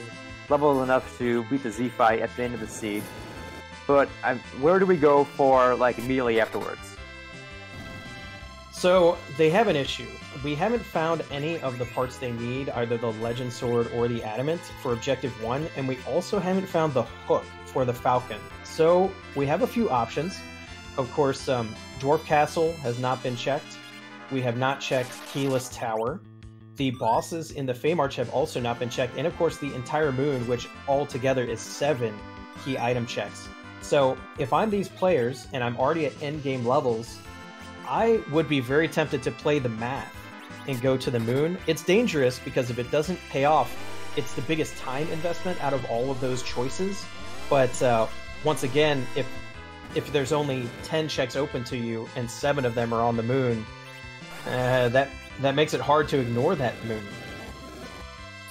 enough to beat the Z fight at the end of the siege. But where do we go for, like, immediately afterwards? So, they have an issue. We haven't found any of the parts they need, either the Legend Sword or the Adamant, for Objective 1, and we also haven't found the hook for the Falcon. So, we have a few options. Of course, Dwarf Castle has not been checked. We have not checked Keyless Tower. The bosses in the Feymarch have also not been checked, and of course the entire moon, which altogether is 7 key item checks. So, if I'm these players, and I'm already at endgame levels, I would be very tempted to play the math and go to the moon. It's dangerous because if it doesn't pay off, it's the biggest time investment out of all of those choices. But once again, if there's only 10 checks open to you and 7 of them are on the moon, that makes it hard to ignore that moon.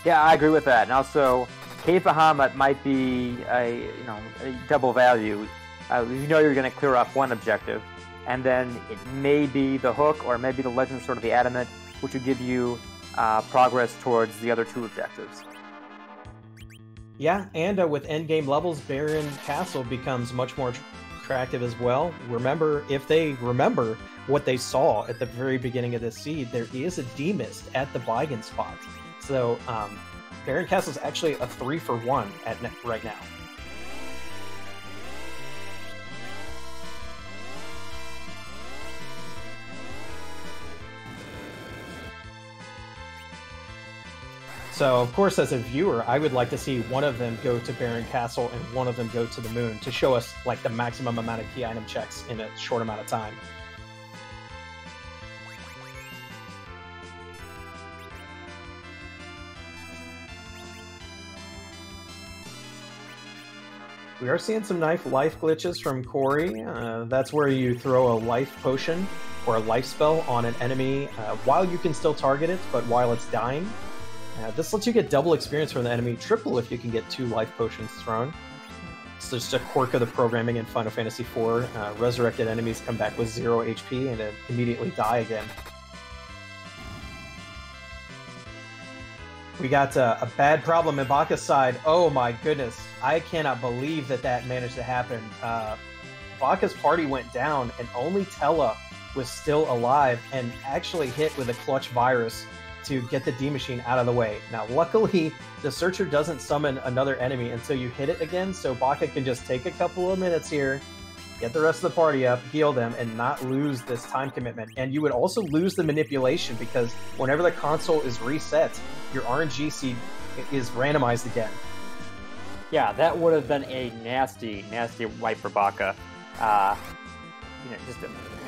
Yeah, I agree with that. And also, Cave Bahamut might be a double value. You know you're going to clear off one objective, and then it may be the hook or maybe the Legend Sword of the Adamant, which would give you progress towards the other 2 objectives. Yeah, and with endgame levels, Baron Castle becomes much more attractive as well. Remember, if they remember what they saw at the very beginning of this seed, there is a D-Mist at the Vigan spot. So, Baron Castle is actually a 3-for-1 right now. So, of course, as a viewer, I would like to see one of them go to Baron Castle and one of them go to the moon to show us, like, the maximum amount of key item checks in a short amount of time. We are seeing some nice life glitches from Corey. That's where you throw a life potion or a life spell on an enemy while you can still target it, but while it's dying. This lets you get double experience from the enemy, triple if you can get 2 life potions thrown. It's just a quirk of the programming in Final Fantasy IV. Resurrected enemies come back with 0 HP and immediately die again. We got a bad problem in Baka's side. Oh my goodness. I cannot believe that managed to happen. Baka's party went down and only Tella was still alive and actually hit with a clutch virus to get the D-Machine out of the way. Now, luckily, the Searcher doesn't summon another enemy until you hit it again, so Baka can just take a couple of minutes here, get the rest of the party up, heal them, and not lose this time commitment. And you would also lose the manipulation because whenever the console is reset, your RNG seed is randomized again. Yeah, that would have been a nasty, nasty wipe for Baka.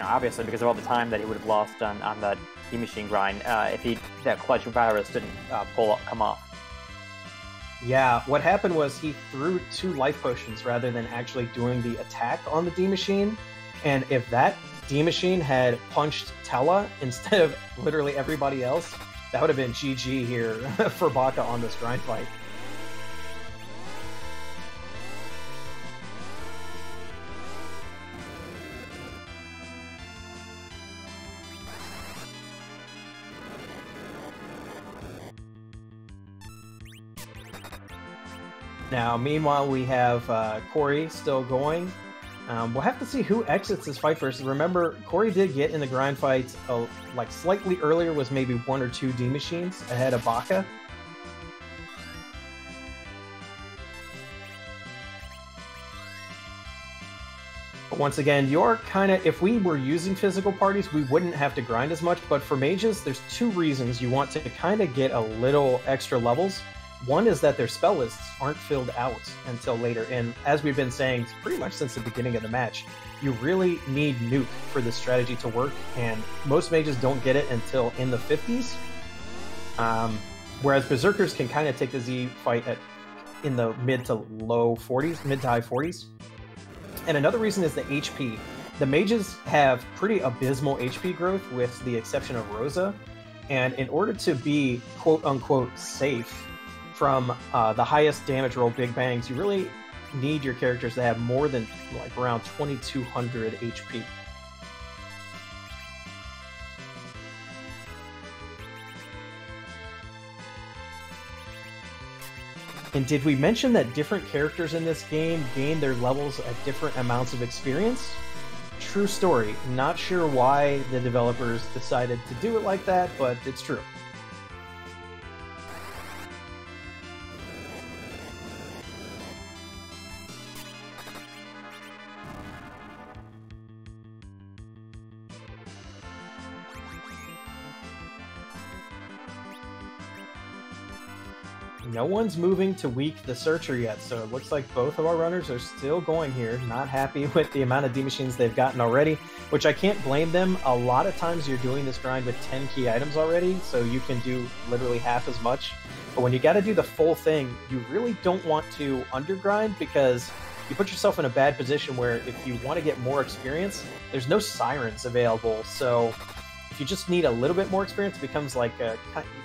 obviously because of all the time that he would have lost on that D-Machine grind if that clutch virus didn't come off. Yeah, what happened was he threw 2 life potions rather than actually doing the attack on the D-Machine, and if that D-Machine had punched Tella instead of literally everybody else, that would have been GG here for Baka on this grind fight. Now, meanwhile, we have Corey still going. We'll have to see who exits this fight first. Remember, Corey did get in the grind fight like slightly earlier, was maybe 1 or 2 D-Machines ahead of Baka. But once again, you're kind of, if we were using physical parties, we wouldn't have to grind as much, but for mages, there's 2 reasons you want to kind of get a little extra levels. One is that their spell lists aren't filled out until later, and as we've been saying pretty much since the beginning of the match, you really need Nuke for this strategy to work, and most mages don't get it until in the 50s, whereas Berserkers can kind of take the Z fight in the mid to high 40s. And another reason is the HP. The mages have pretty abysmal HP growth with the exception of Rosa, and in order to be quote-unquote safe from the highest damage roll Big Bangs, you really need your characters to have more than like around 2200 HP. And did we mention that different characters in this game gain their levels at different amounts of experience? True story. Not sure why the developers decided to do it like that, but it's true. No one's moving to weak the Searcher yet, so it looks like both of our runners are still going here. Not happy with the amount of D-Machines they've gotten already, which I can't blame them. A lot of times you're doing this grind with 10 key items already, so you can do literally half as much. But when you gotta do the full thing, you really don't want to undergrind because you put yourself in a bad position where if you want to get more experience, there's no sirens available, so if you just need a little bit more experience, it becomes like you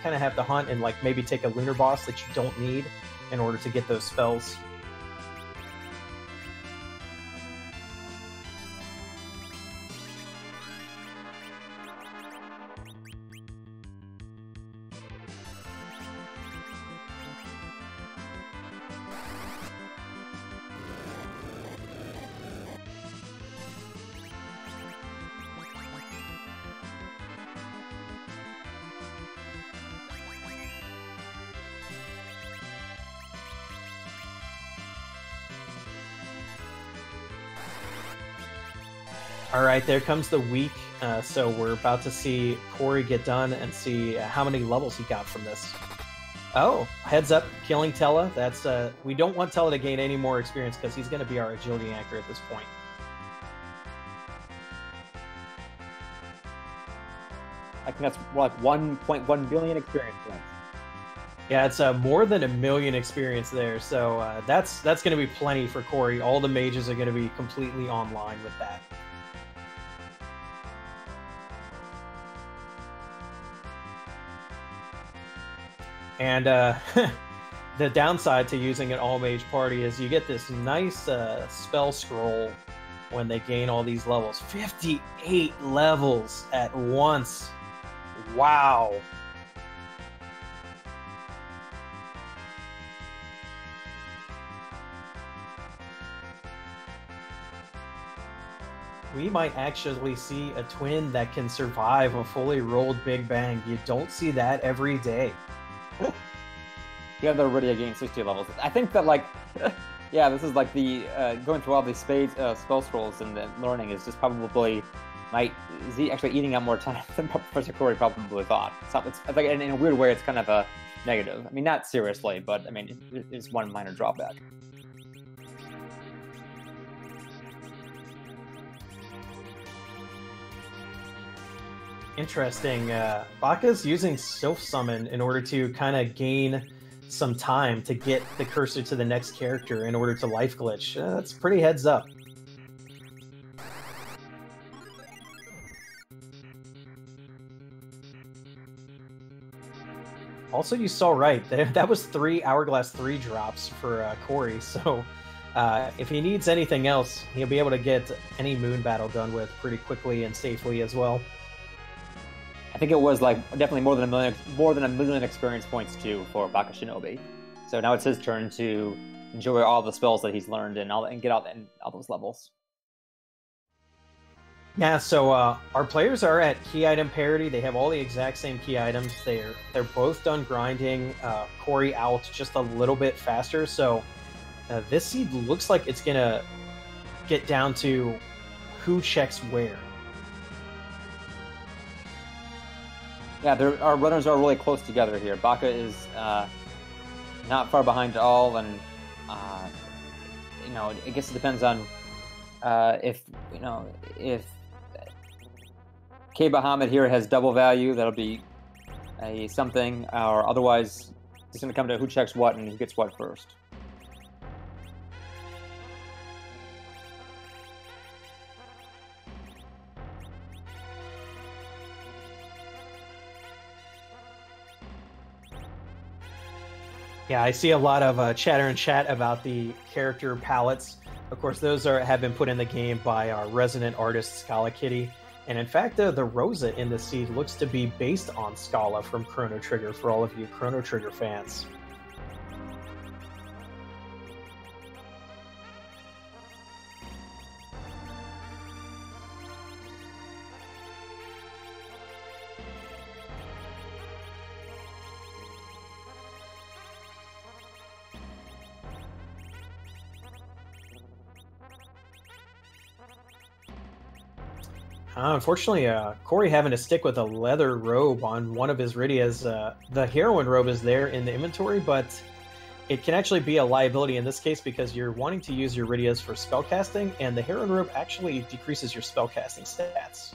kind of have to hunt and like maybe take a lunar boss that you don't need in order to get those spells. All right, there comes the week. So we're about to see Corey get done and see how many levels he got from this. Oh, heads up, killing Tella. That's we don't want Tella to gain any more experience because he's going to be our agility anchor at this point. I think that's like 1.1 billion experience points. Yeah, it's more than 1 million experience there. So that's going to be plenty for Corey. All the mages are going to be completely online with that. And the downside to using an all-mage party is you get this nice spell scroll when they gain all these levels. 58 levels at once. Wow. We might actually see a twin that can survive a fully rolled Big Bang. You don't see that every day. Yeah, they're already getting 60 levels. I think that, like, yeah, this is like the going through all these spell scrolls and then learning is just probably actually eating up more time than Professor Corey probably thought. It's like in a weird way, it's kind of a negative. I mean, not seriously, but I mean, it's one minor drawback. Interesting. Baka's using Sylph Summon in order to kind of gain some time to get the cursor to the next character in order to life glitch. That's pretty heads up. Also, you saw right. That was 3 Hourglass 3 drops for Corey, so if he needs anything else, he'll be able to get any Moon battle done with pretty quickly and safely as well. I think it was like definitely more than a million experience points too for Bakashinobi. So now it's his turn to enjoy all the spells that he's learned and get out in all those levels. Yeah, so our players are at key item parity. They have all the exact same key items. They're both done grinding Corey out just a little bit faster. So this seed looks like it's gonna get down to who checks where. Yeah, our runners are really close together here. Baka is not far behind at all, and I guess it depends on if K Bahamut here has double value, that'll be a something, or otherwise it's going to come to who checks what and who gets what first. Yeah, I see a lot of chatter in chat about the character palettes. Of course, those have been put in the game by our resident artist, Scala Kitty. And in fact, the Rosa in the seed looks to be based on Scala from Chrono Trigger for all of you Chrono Trigger fans. Unfortunately, Corey having to stick with a leather robe on one of his Rydias. The heroine robe is there in the inventory, but it can actually be a liability in this case because you're wanting to use your Rydias for spellcasting, and the heroine robe actually decreases your spellcasting stats.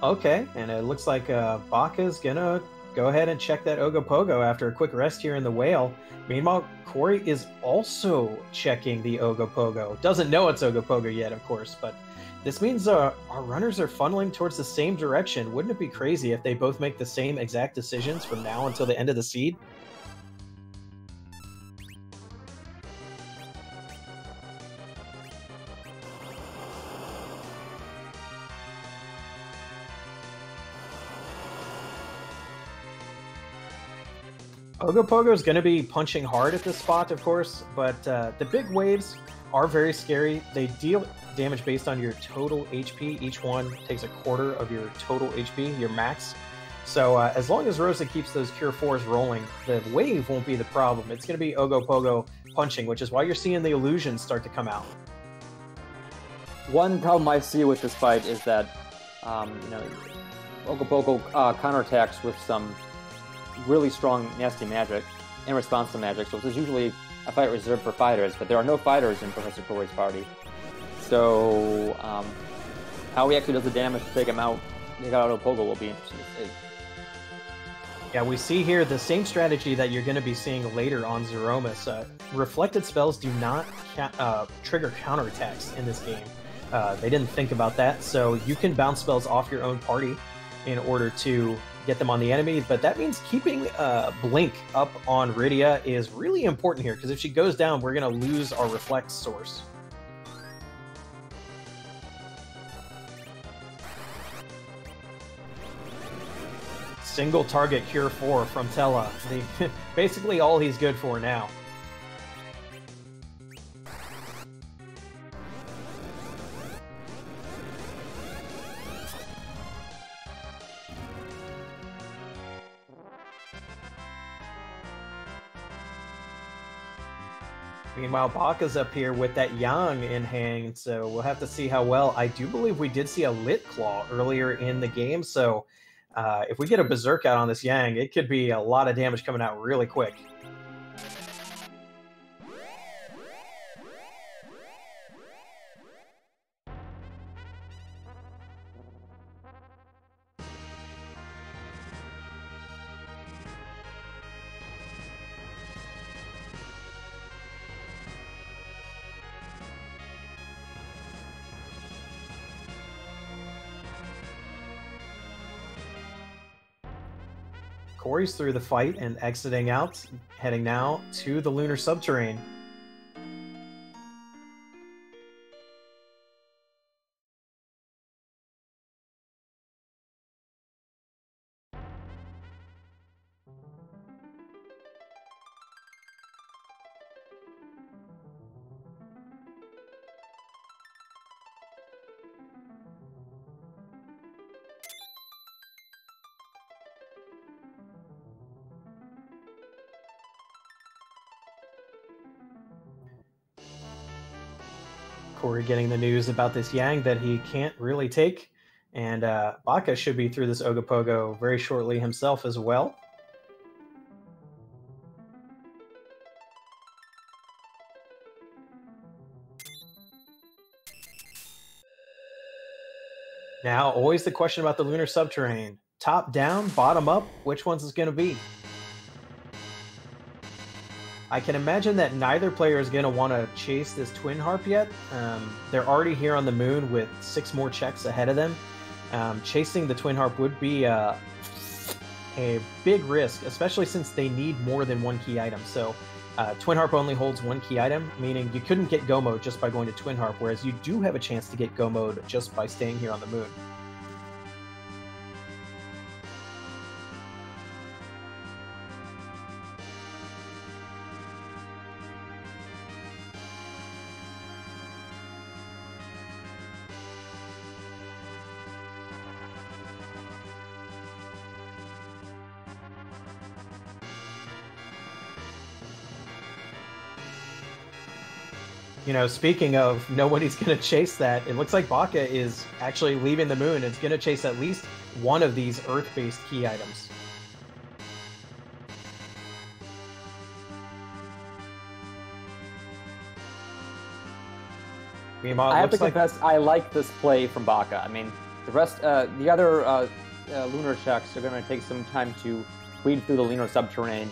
Okay, and it looks like Baka's gonna go ahead and check that Ogopogo after a quick rest here in the whale. Meanwhile, Corey is also checking the Ogopogo. Doesn't know it's Ogopogo yet, of course, but this means our runners are funneling towards the same direction. Wouldn't it be crazy if they both make the same exact decisions from now until the end of the seed? Ogopogo is going to be punching hard at this spot, of course, but the big waves are very scary. They deal damage based on your total HP. Each one takes a quarter of your total HP, your max. So as long as Rosa keeps those Cure 4s rolling, the wave won't be the problem. It's going to be Ogopogo punching, which is why you're seeing the illusions start to come out. One problem I see with this fight is that, Ogopogo counterattacks with some really strong, nasty magic in response to magic, so this is usually a fight reserved for fighters, but there are no fighters in Professor Corey's party. So, how he actually does the damage to take him out, take out Ogopogo, will be interesting to see. Yeah, we see here the same strategy that you're going to be seeing later on Zeromus. Reflected spells do not trigger counterattacks in this game. They didn't think about that, so you can bounce spells off your own party in order to get them on the enemy, but that means keeping Blink up on Rydia is really important here, because if she goes down, we're going to lose our reflect source. Single target Cure 4 from Tella. Basically all he's good for now. Meanwhile, Baka's up here with that Yang in hand, so we'll have to see how well. I do believe we did see a Lit Claw earlier in the game, so if we get a Berserk out on this Yang, it could be a lot of damage coming out really quick. Corey's through the fight and exiting out, heading now to the lunar subterrane. Corey getting the news about this Yang that he can't really take, and Baka should be through this Ogopogo very shortly himself as well. Now, always the question about the lunar subterrane. Top down, bottom up, which one's is going to be? I can imagine that neither player is going to want to chase this Twin Harp yet. They're already here on the moon with 6 more checks ahead of them. Chasing the Twin Harp would be a big risk, especially since they need more than 1 key item. So Twin Harp only holds 1 key item, meaning you couldn't get Go Mode just by going to Twin Harp, whereas you do have a chance to get Go Mode just by staying here on the moon. You know, speaking of nobody's going to chase that, it looks like Baka is actually leaving the moon. It's going to chase at least one of these Earth-based key items. Meanwhile, I have to confess, I like this play from Baka. I mean, the other lunar checks are going to take some time to weed through the lunar subterrane,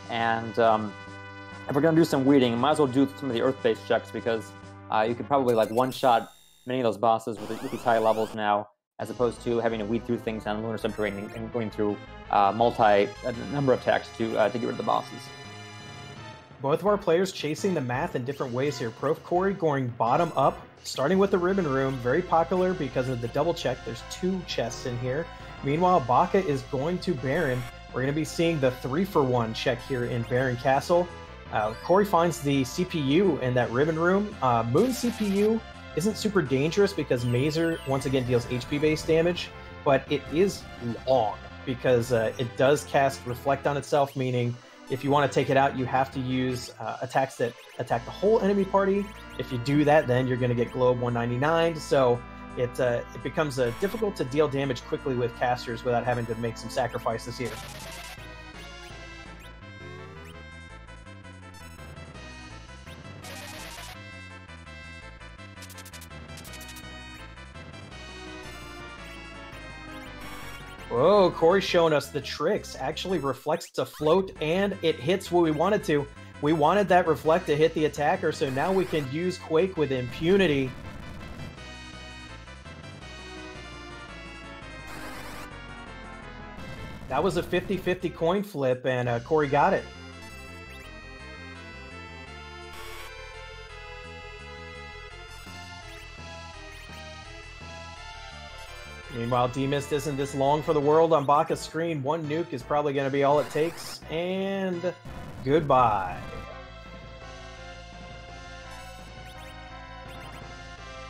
and if we're going to do some weeding, might as well do some of the Earth-based checks, because you could probably like one-shot many of those bosses with these high levels now, as opposed to having to weed through things on the lunar subterrane and going through a number of checks to get rid of the bosses. Both of our players chasing the math in different ways here. profcory going bottom up, starting with the Ribbon Room, very popular because of the double check. There's 2 chests in here. Meanwhile, Baka is going to Baron. We're going to be seeing the 3-for-1 check here in Baron Castle. Corey finds the CPU in that Ribbon Room. Moon CPU isn't super dangerous because Mazer, once again, deals HP-based damage, but it is long because it does cast Reflect on itself, meaning if you want to take it out, you have to use attacks that attack the whole enemy party. If you do that, then you're going to get Globe 199, so it becomes difficult to deal damage quickly with casters without having to make some sacrifices here. Whoa, Corey's showing us the tricks. Actually reflects to float, and it hits what we wanted to. We wanted that reflect to hit the attacker, so now we can use Quake with impunity. That was a 50-50 coin flip, and Corey got it. Meanwhile, D-Mist isn't this long for the world on Baka's screen. 1 nuke is probably going to be all it takes, and goodbye.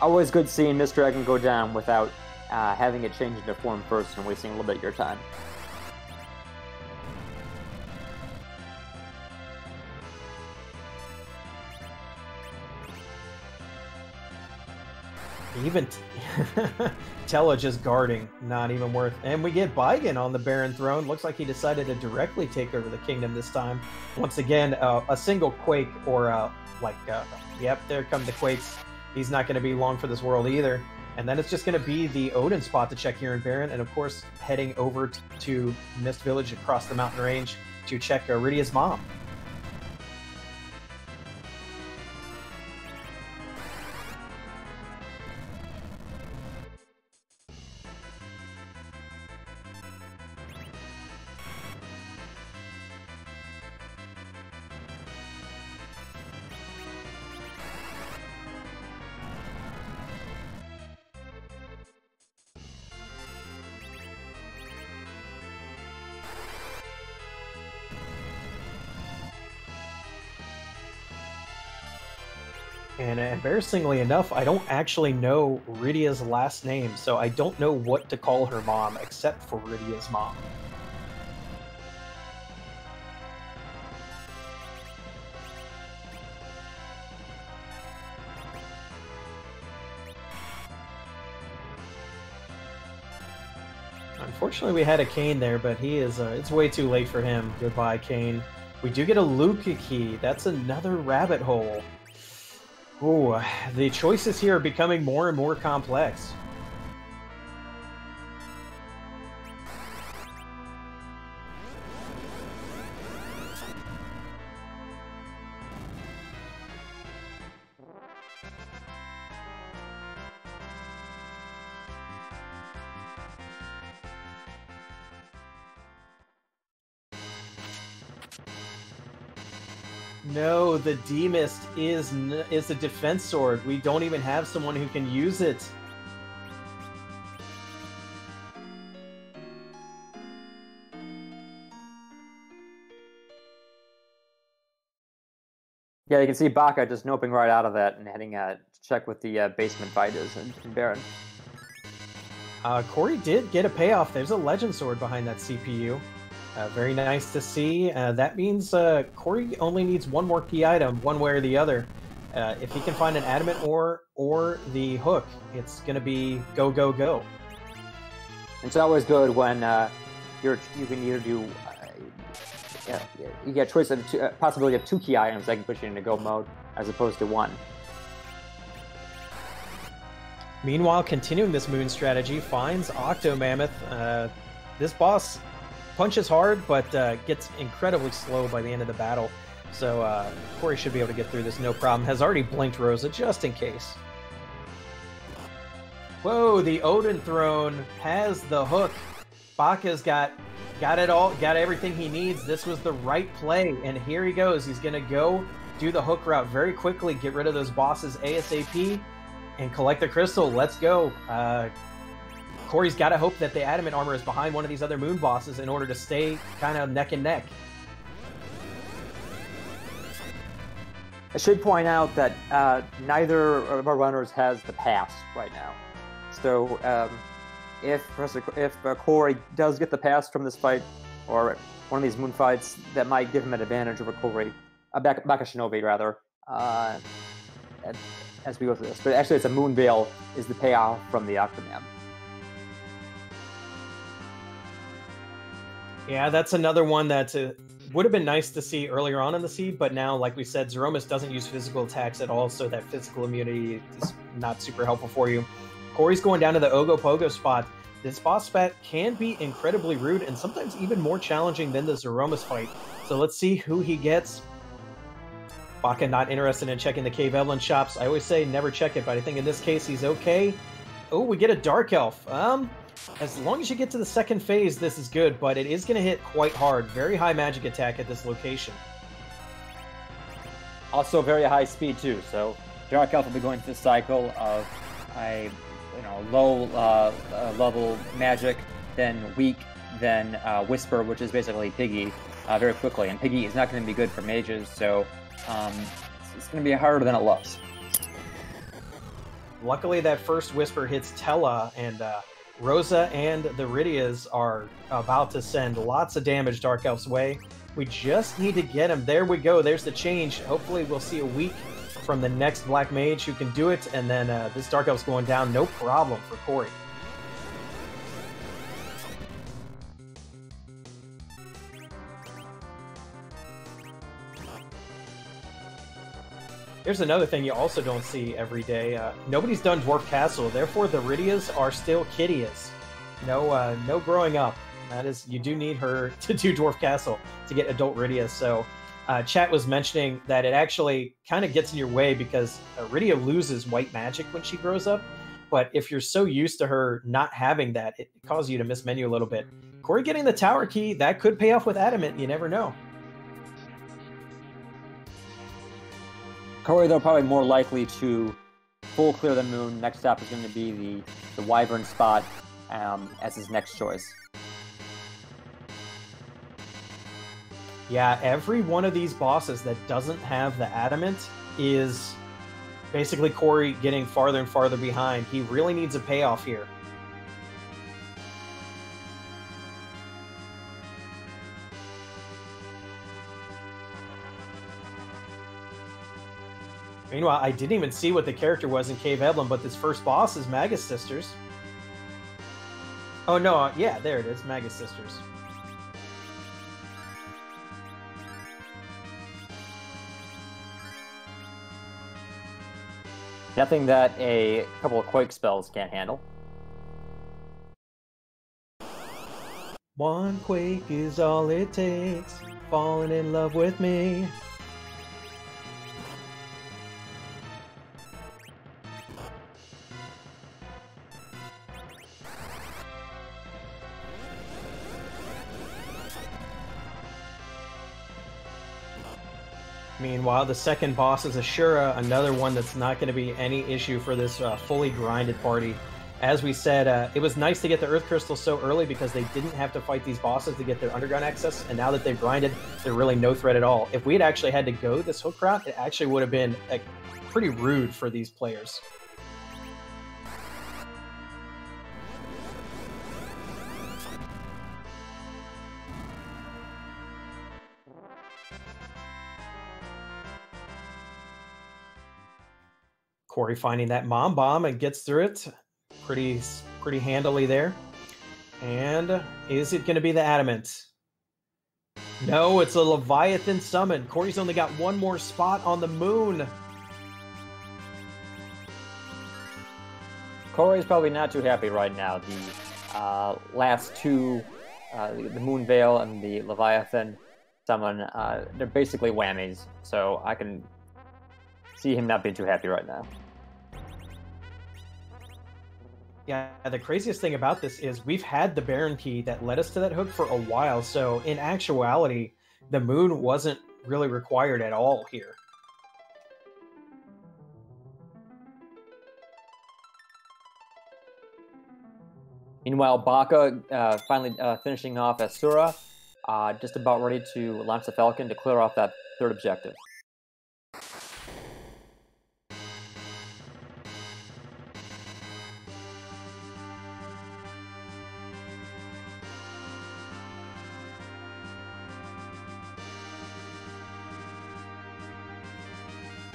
Always good seeing Mist Dragon go down without having it change into form first and wasting a little bit of your time. Even Tella just guarding, not even worth. And we get Baigen on the Baron throne. Looks like he decided to directly take over the kingdom this time. Once again, a single Quake or yep, there come the Quakes. He's not going to be long for this world either. And then it's just going to be the Odin spot to check here in Baron, and of course heading over to Mist Village across the mountain range to check Rydia's mom. And embarrassingly enough, I don't actually know Rydia's last name, so I don't know what to call her mom except for Rydia's mom. Unfortunately, we had a Kane there, but he is it's way too late for him. Goodbye, Kane. We do get a Luca key. That's another rabbit hole. Ooh, the choices here are becoming more and more complex. No, the D-Mist is a defense sword. We don't even have someone who can use it. Yeah, you can see Baka just noping right out of that and heading to check what the basement fight is in Baron. Corey did get a payoff. There's a Legend Sword behind that CPU. Very nice to see. That means Corey only needs one more key item, one way or the other. If he can find an Adamant Ore or the Hook, it's going to be go, go, go. It's always good when you can either do... you get a choice of possibility of 2 key items that can put you into go mode, as opposed to 1. Meanwhile, continuing this moon strategy, finds Octo Mammoth. This boss punches hard, but gets incredibly slow by the end of the battle. So Corey should be able to get through this no problem. Has already blinked Rosa just in case. Whoa, the Odin throne has the hook. Baka's got it all, got everything he needs. This was the right play, and here he goes. He's gonna go do the hook route very quickly, get rid of those bosses ASAP, and collect the crystal. Let's go. Corey's got to hope that the Adamant Armor is behind one of these other moon bosses in order to stay kind of neck and neck. I should point out that neither of our runners has the pass right now. So if Corey does get the pass from this fight, or one of these moon fights, that might give him an advantage over Corey, Bakashinobi rather, as we go through this. But actually it's a Moon Veil is the payoff from the Octomam. Yeah, that's another one that would have been nice to see earlier on in the seed, but now, like we said, Zeromus doesn't use physical attacks at all, so that physical immunity is not super helpful for you. Corey's going down to the Ogopogo spot. This boss fight can be incredibly rude and sometimes even more challenging than the Zeromus fight. So let's see who he gets. Baka not interested in checking the Cave Evelyn shops. I always say never check it, but I think in this case he's okay. Oh, we get a Dark Elf. As long as you get to the second phase, this is good, but it is going to hit quite hard. Very high magic attack at this location. Also very high speed too, so Dark Elf will be going through the cycle of low level magic, then weak, then Whisper, which is basically Piggy, very quickly. And Piggy is not going to be good for mages, so it's going to be harder than it looks. Luckily, that first Whisper hits Tella, and Rosa and the Rydias are about to send lots of damage Dark Elf's way. We just need to get him. There we go. There's the change. Hopefully we'll see a weak from the next Black Mage who can do it, and then this Dark Elf's going down, no problem for Corey. Here's another thing you also don't see every day. Nobody's done Dwarf Castle, therefore the Rydias are still Kiddias. No growing up. That is, you do need her to do Dwarf Castle to get adult Rydia. So chat was mentioning that it actually kind of gets in your way because Rydia loses white magic when she grows up. But if you're so used to her not having that, it causes you to miss menu a little bit. Corey getting the tower key, that could pay off with Adamant. You never know. Corey, though, probably more likely to full clear the moon. Next stop is going to be the Wyvern spot as his next choice. Yeah, every one of these bosses that doesn't have the Adamant is basically Corey getting farther and farther behind. He really needs a payoff here. Meanwhile, I didn't even see what the character was in Cave Emblem, but this first boss is Magus Sisters. Oh no, yeah, there it is, Magus Sisters. Nothing that a couple of Quake spells can't handle. One Quake is all it takes, falling in love with me. Meanwhile, the second boss is Ashura, another one that's not going to be any issue for this fully grinded party. As we said, it was nice to get the Earth Crystal so early because they didn't have to fight these bosses to get their underground access, and now that they've grinded, they're really no threat at all. If we had actually had to go this hook route, it actually would have been pretty rude for these players. Corey finding that Mom Bomb and gets through it pretty handily there. And is it going to be the Adamant? No, it's a Leviathan summon. Corey's only got one more spot on the moon. Corey's probably not too happy right now. The last two, the Moon Veil and the Leviathan summon, they're basically whammies. So I can see him not being too happy right now. Yeah, the craziest thing about this is we've had the Baron Key that led us to that hook for a while, so in actuality, the moon wasn't really required at all here. Meanwhile, Baka finally finishing off Ashura, just about ready to launch the Falcon to clear off that third objective.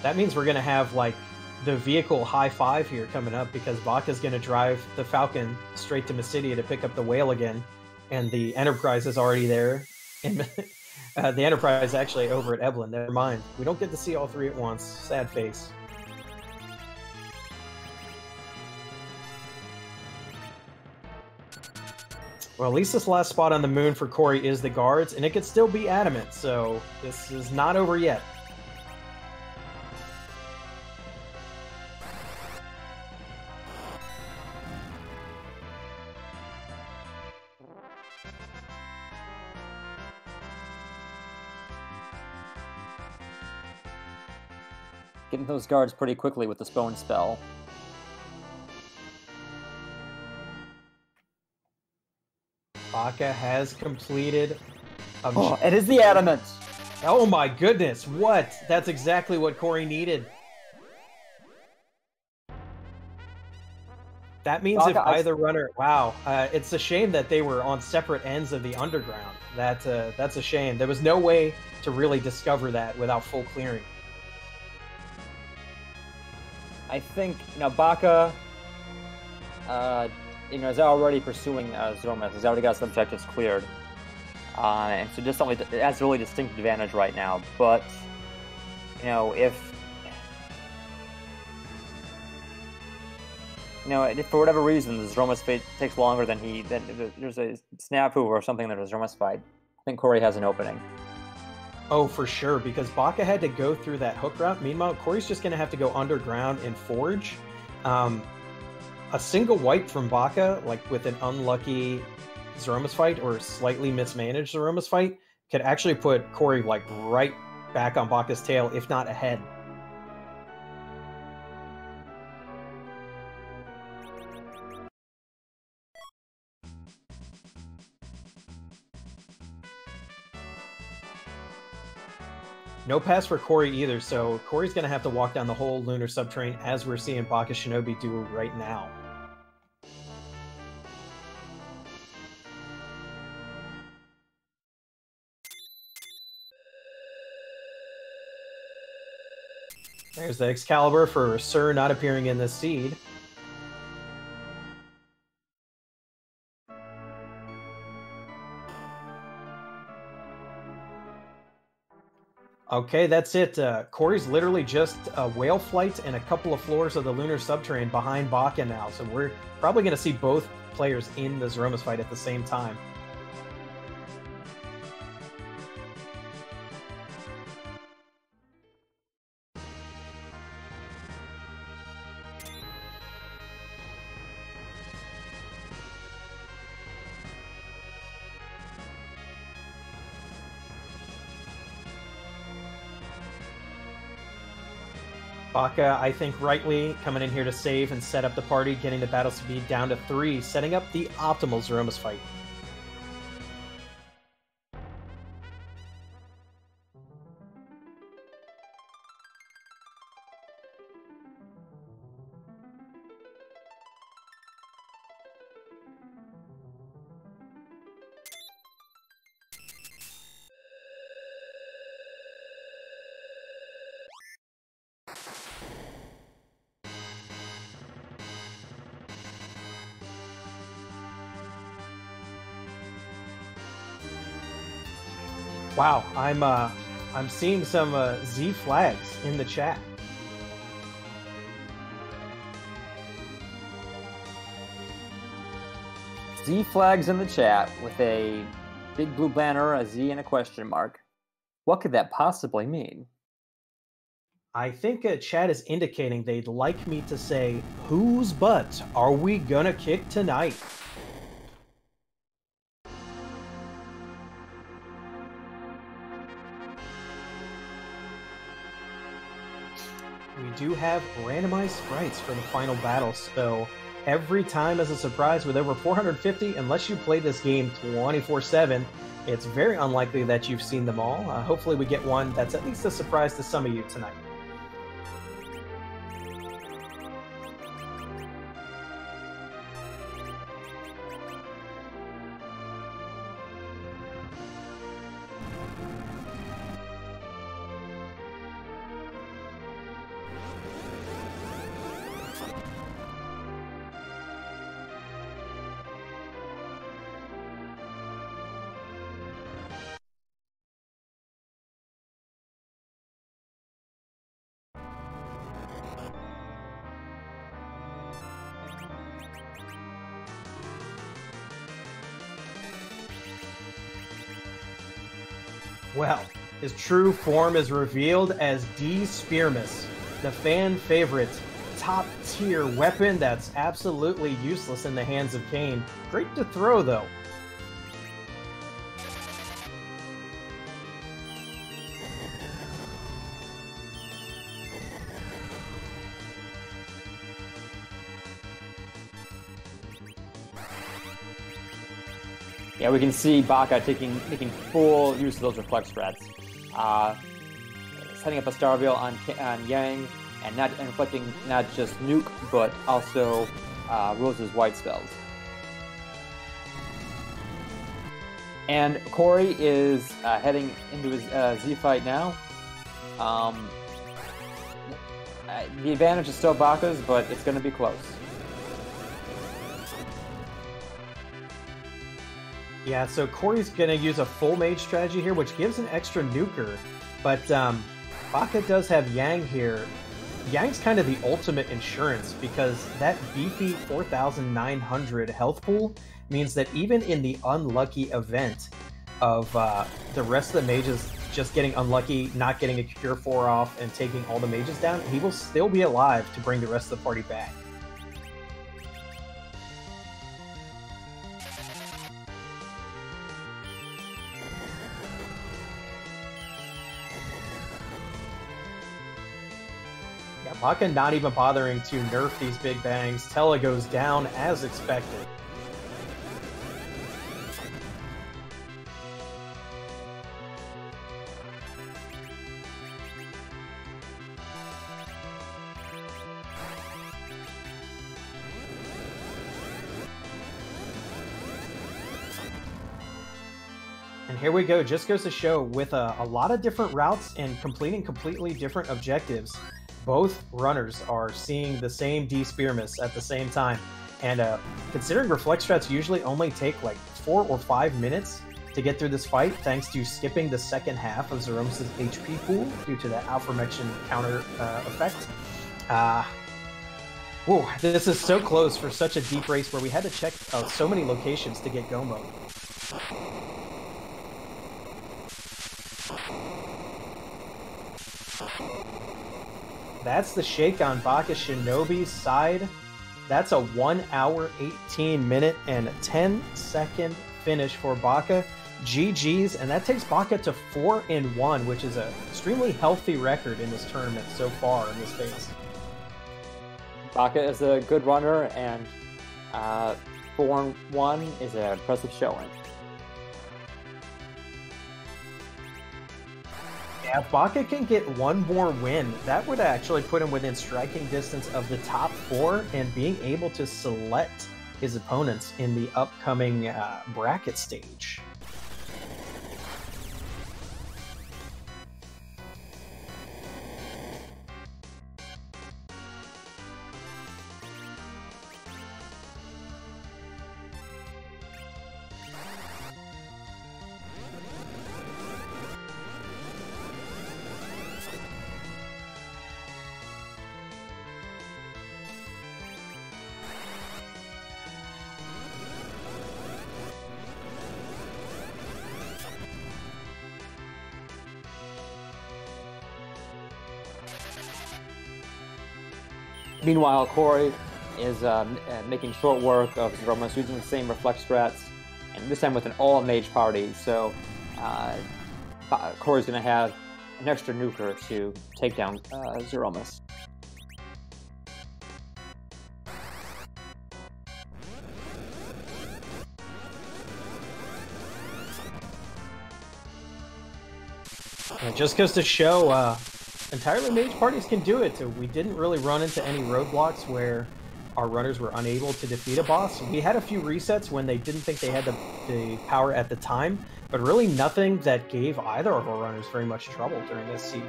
That means we're going to have, like, the vehicle high five here coming up because Baka's going to drive the Falcon straight to Mysidia to pick up the whale again. And the Enterprise is already there. And the Enterprise actually over at Evelyn. Never mind. We don't get to see all three at once. Sad face. Well, at least this last spot on the moon for Corey is the guards, and it could still be Adamant, so this is not over yet. Getting those guards pretty quickly with the Spone spell. Baka has completed... Oh, it is the Adamant! Oh my goodness, what? That's exactly what Corey needed. That means Baka, if either runner... Wow, it's a shame that they were on separate ends of the underground. That's a shame. There was no way to really discover that without full clearing. I think, Baka, is already pursuing Threemus. He's already got some objectives cleared. And so just something that's a really distinct advantage right now. But, if for whatever reason the Threemus fight takes longer than there's a snafu or something that the Threemus fight, I think Corey has an opening. Oh, for sure, because Baka had to go through that hook route. Meanwhile, Corey's just going to have to go underground and forge. A single wipe from Baka, like with an unlucky Threemus fight or slightly mismanaged Threemus fight, could actually put Corey like right back on Baka's tail, if not ahead. No pass for Corey either, so Corey's going to have to walk down the whole lunar subterranean as we're seeing Bakashinobi do right now. There's the Excalibur for Sir not appearing in this seed. Okay, that's it. Corey's literally just a whale flight and a couple of floors of the lunar subterranean behind Baka now, so we're probably going to see both players in the Threemus fight at the same time. Baka, I think rightly, coming in here to save and set up the party, getting the battle speed down to 3, setting up the optimal Threemus fight. Wow, I'm seeing some Z flags in the chat. Z flags in the chat with a big blue banner, a Z, and a question mark. What could that possibly mean? I think chat is indicating they'd like me to say, whose butt are we gonna kick tonight? We do have randomized sprites for the final battle, so every time is a surprise with over 450. Unless you play this game 24/7, it's very unlikely that you've seen them all. Hopefully we get one that's at least a surprise to some of you tonight. Well, his true form is revealed as Threemus, the fan favorite, top-tier weapon that's absolutely useless in the hands of Kane. Great to throw, though. Yeah, we can see Baka making full use of those reflex threats. Setting up a Starveil on Yang, and inflicting not just Nuke, but also Rose's White spells. And Corey is heading into his Z fight now. The advantage is still Baka's, but it's going to be close. Yeah, so Corey's going to use a full mage strategy here, which gives an extra nuker. But Baka does have Yang here. Yang's kind of the ultimate insurance because that beefy 4,900 health pool means that even in the unlucky event of the rest of the mages just getting unlucky, not getting a Cure 4 off, and taking all the mages down, he will still be alive to bring the rest of the party back. Yeah, Baka not even bothering to nerf these big bangs. Tela goes down as expected. And here we go, just goes to show with a lot of different routes and completing completely different objectives, both runners are seeing the same D-Spearmas at the same time. And considering reflex strats usually only take like 4 or 5 minutes to get through this fight, thanks to skipping the second half of Zeromus' HP pool due to the aforementioned counter effect. Whoa, this is so close for such a deep race where we had to check so many locations to get go mode. That's the shake on Bakashinobi's side. That's a 1 hour, 18 minute, and 10-second finish for Baka. GG's, and that takes Baka to 4-1, which is an extremely healthy record in this tournament so far in this phase. Baka is a good runner, and 4-1 is an impressive showing. Yeah, if Baka can get one more win, that would actually put him within striking distance of the top 4 and being able to select his opponents in the upcoming bracket stage. Meanwhile, Corey is making short work of Zeromus, using the same reflex strats, and this time with an all-mage party, so Corey's going to have an extra nuker to take down Zeromus. It just goes to show entirely mage parties can do it. We didn't really run into any roadblocks where our runners were unable to defeat a boss. We had a few resets when they didn't think they had the power at the time, but really nothing that gave either of our runners very much trouble during this seed.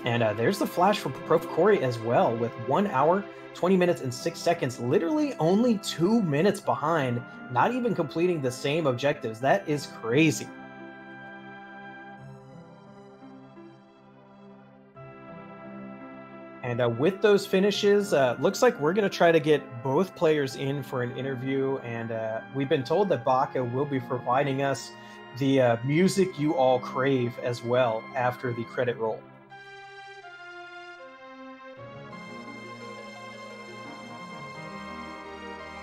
And there's the flash for profcory as well, with 1 hour, 20 minutes, and 6 seconds, literally only 2 minutes behind, not even completing the same objectives. That is crazy. And with those finishes, looks like we're going to try to get both players in for an interview. And we've been told that Baka will be providing us the music you all crave as well after the credit roll.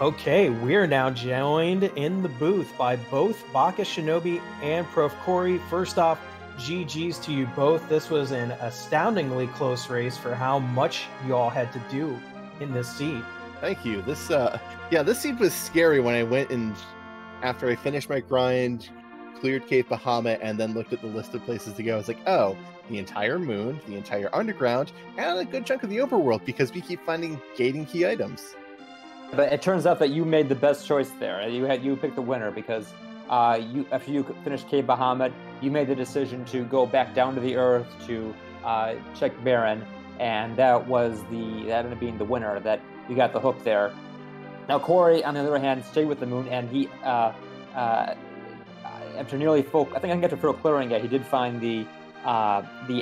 Okay, we're now joined in the booth by both Bakashinobi and profcory. First off, GG's to you both. This was an astoundingly close race for how much y'all had to do in this seed. Thank you. This this seed was scary when I went and after I finished my grind, cleared Cave Bahamut, and then looked at the list of places to go. I was like, oh, the entire moon, the entire underground, and a good chunk of the overworld because we keep finding gating key items. But it turns out that you made the best choice there. You picked the winner because after you finished Cave Bahamut, you made the decision to go back down to the earth to check Baron, and that ended up being the winner. That you got the hook there. Now Corey, on the other hand, stayed with the moon, and he after nearly full, I think after full clearing it, he did find the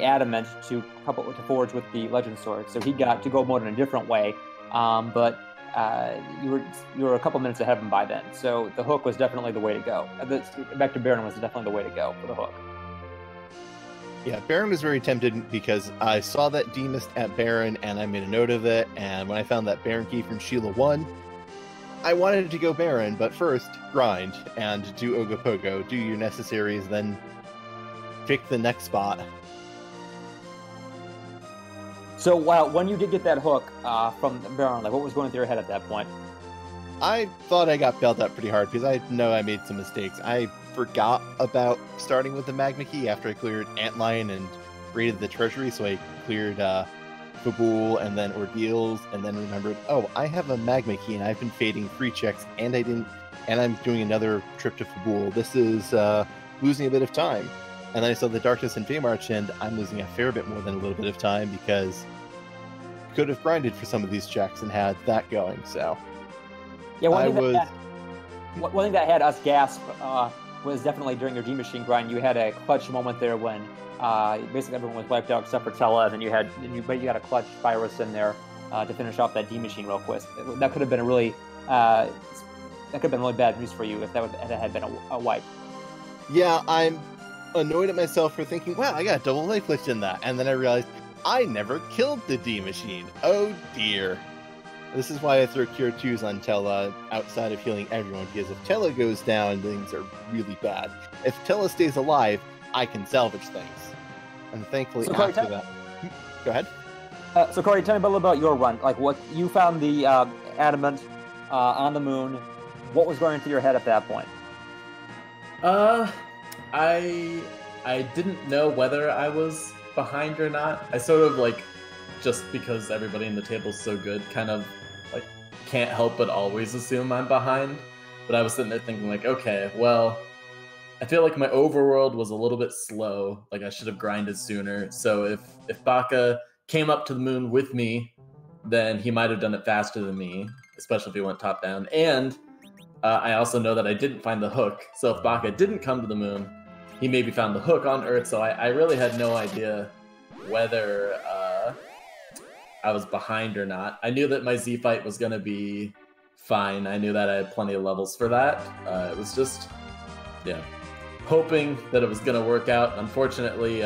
adamant to forge with the legend sword. So he got to go mode in a different way, but you were a couple minutes ahead of him by then. So the hook was definitely the way to go. Back to Baron was definitely the way to go for the hook. Yeah, Baron was very tempted because I saw that demist at Baron and I made a note of it. And when I found that Baron key from Sheila 1, I wanted to go Baron, but first grind and do Ogopogo, do your necessaries, then pick the next spot. So when you did get that hook from Baron, like what was going through your head at that point? I thought I got bailed out pretty hard because I know I made some mistakes. I forgot about starting with the Magma Key after I cleared Antlion and raided the treasury, so I cleared Fabul and then Ordeals, and then remembered, oh, I have a Magma Key and I've been fading free checks, and I'm doing another trip to Fabul. This is losing a bit of time. And then I saw the Darkness and Feymarch, and I'm losing a fair bit more than a little bit of time because I could have grinded for some of these checks and had that going. So yeah, one thing that had us gasp was definitely during your D Machine grind. You had a clutch moment there when basically everyone was wiped out except for Tella, and you had a clutch virus in there to finish off that D Machine real quick. That could have been really bad news for you if that had been a wipe. Yeah, I'm annoyed at myself for thinking, wow, I got a double life lift in that, and then I realized I never killed the D Machine. Oh dear. This is why I throw Cure 2s on Tella outside of healing everyone, because if Tella goes down, things are really bad. If Tella stays alive, I can salvage things. And thankfully Corey, after that... Go ahead. So Corey, tell me a little about your run. Like what you found the adamant on the moon. What was going through your head at that point? I didn't know whether I was behind or not. I sort of like, just because everybody in the table is so good, kind of like can't help but always assume I'm behind. But I was sitting there thinking like, okay, well, I feel like my overworld was a little bit slow. Like I should have grinded sooner. So if Baka came up to the moon with me, then he might have done it faster than me, especially if he went top down. And I also know that I didn't find the hook. So if Baka didn't come to the moon, he maybe found the hook on Earth. So I really had no idea whether I was behind or not. I knew that my Z fight was going to be fine. I knew that I had plenty of levels for that. It was just, yeah, hoping that it was going to work out. Unfortunately,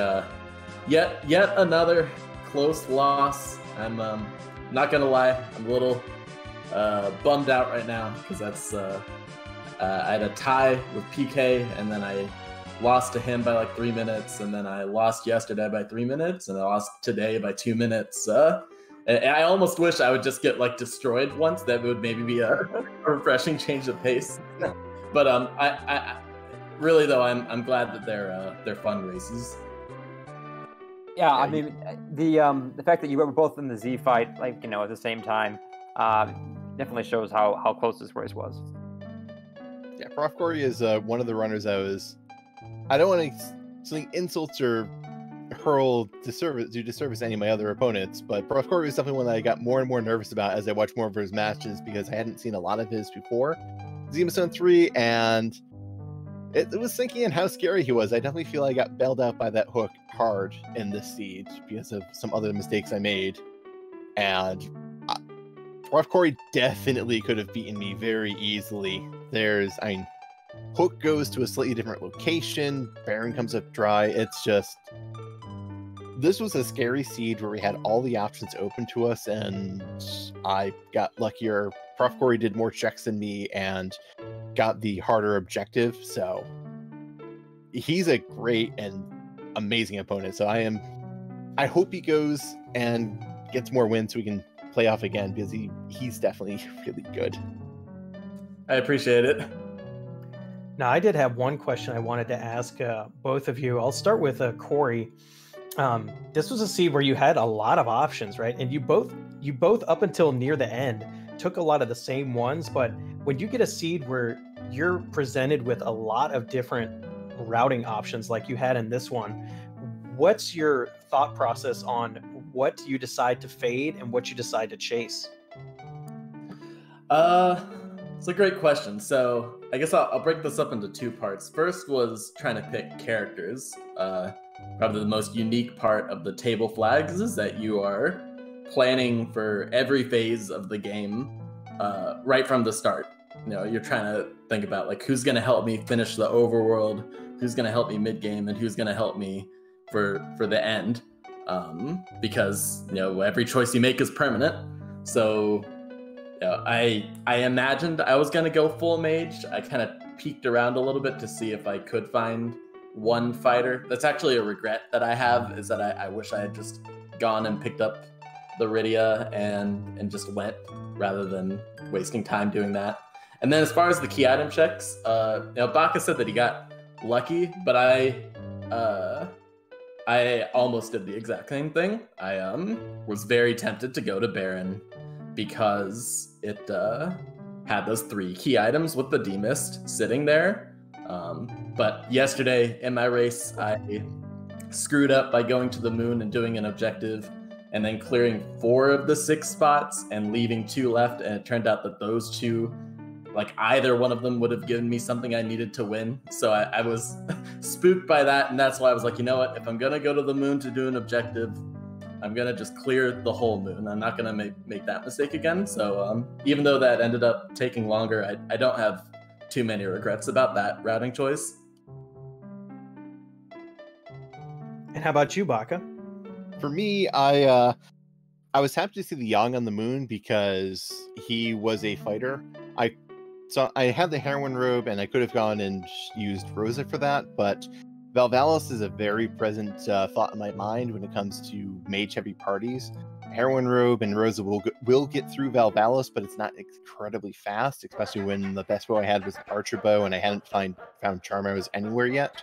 yet another close loss. I'm not going to lie, I'm a little bummed out right now because that's I had a tie with PK, and then I lost to him by like 3 minutes, and then I lost yesterday by 3 minutes, and I lost today by 2 minutes. I almost wish I would just get like destroyed once. That would maybe be a refreshing change of pace. But I really though I'm glad that they're fun races. Yeah, I mean the fact that you were both in the Z fight, like at the same time, definitely shows how close this race was. Yeah, profcory is one of the runners I don't want to sling insults or do disservice to any of my other opponents, but profcory was definitely one that I got more and more nervous about as I watched more of his matches because I hadn't seen a lot of his before Zone 3, and it was sinking in how scary he was. I definitely feel I got bailed out by that hook hard in this siege because of some other mistakes I made, and profcory definitely could have beaten me very easily. Hook goes to a slightly different location, Baron comes up dry. It's just, this was a scary siege where we had all the options open to us, and I got luckier. profcory did more checks than me and got the harder objective, so he's a great and amazing opponent. So I hope he goes and gets more wins so we can play off again, because he's definitely really good. I appreciate it. Now, I did have one question I wanted to ask both of you. I'll start with Corey. This was a seed where you had a lot of options, right? And you both up until near the end took a lot of the same ones, but when you get a seed where you're presented with a lot of different routing options like you had in this one, what's your thought process on what you decide to fade and what you decide to chase? It's a great question. So I guess I'll break this up into two parts. First was trying to pick characters. Probably the most unique part of the table flags is that you are planning for every phase of the game right from the start. You know, you're trying to think about like who's going to help me finish the overworld, who's going to help me mid game, and who's going to help me for the end. Because you know every choice you make is permanent. So I imagined I was gonna go full mage. I kind of peeked around a little bit to see if I could find one fighter. That's actually a regret that I have, is that I wish I had just gone and picked up the Rydia and just went rather than wasting time doing that. And then as far as the key item checks, Baka said that he got lucky, but I almost did the exact same thing. I was very tempted to go to Baron because it had those 3 key items with the demist sitting there. But yesterday in my race, I screwed up by going to the moon and doing an objective and then clearing 4 of the 6 spots and leaving 2 left. And it turned out that those 2, like either one of them would have given me something I needed to win. So I was spooked by that. And that's why I was like, you know what? If I'm going to go to the moon to do an objective, I'm going to just clear the whole moon. I'm not going to make that mistake again. So even though that ended up taking longer, I don't have too many regrets about that routing choice. And how about you, Baka? For me, I was happy to see the Yang on the moon because he was a fighter. So I had the heroin robe and I could have gone and used Rosa for that, but Valvalis is a very present thought in my mind when it comes to mage-heavy parties. Heroin robe and Rosa will get through Valvalis, but it's not incredibly fast, especially when the best bow I had was an archer bow and I hadn't found charm arrows anywhere yet.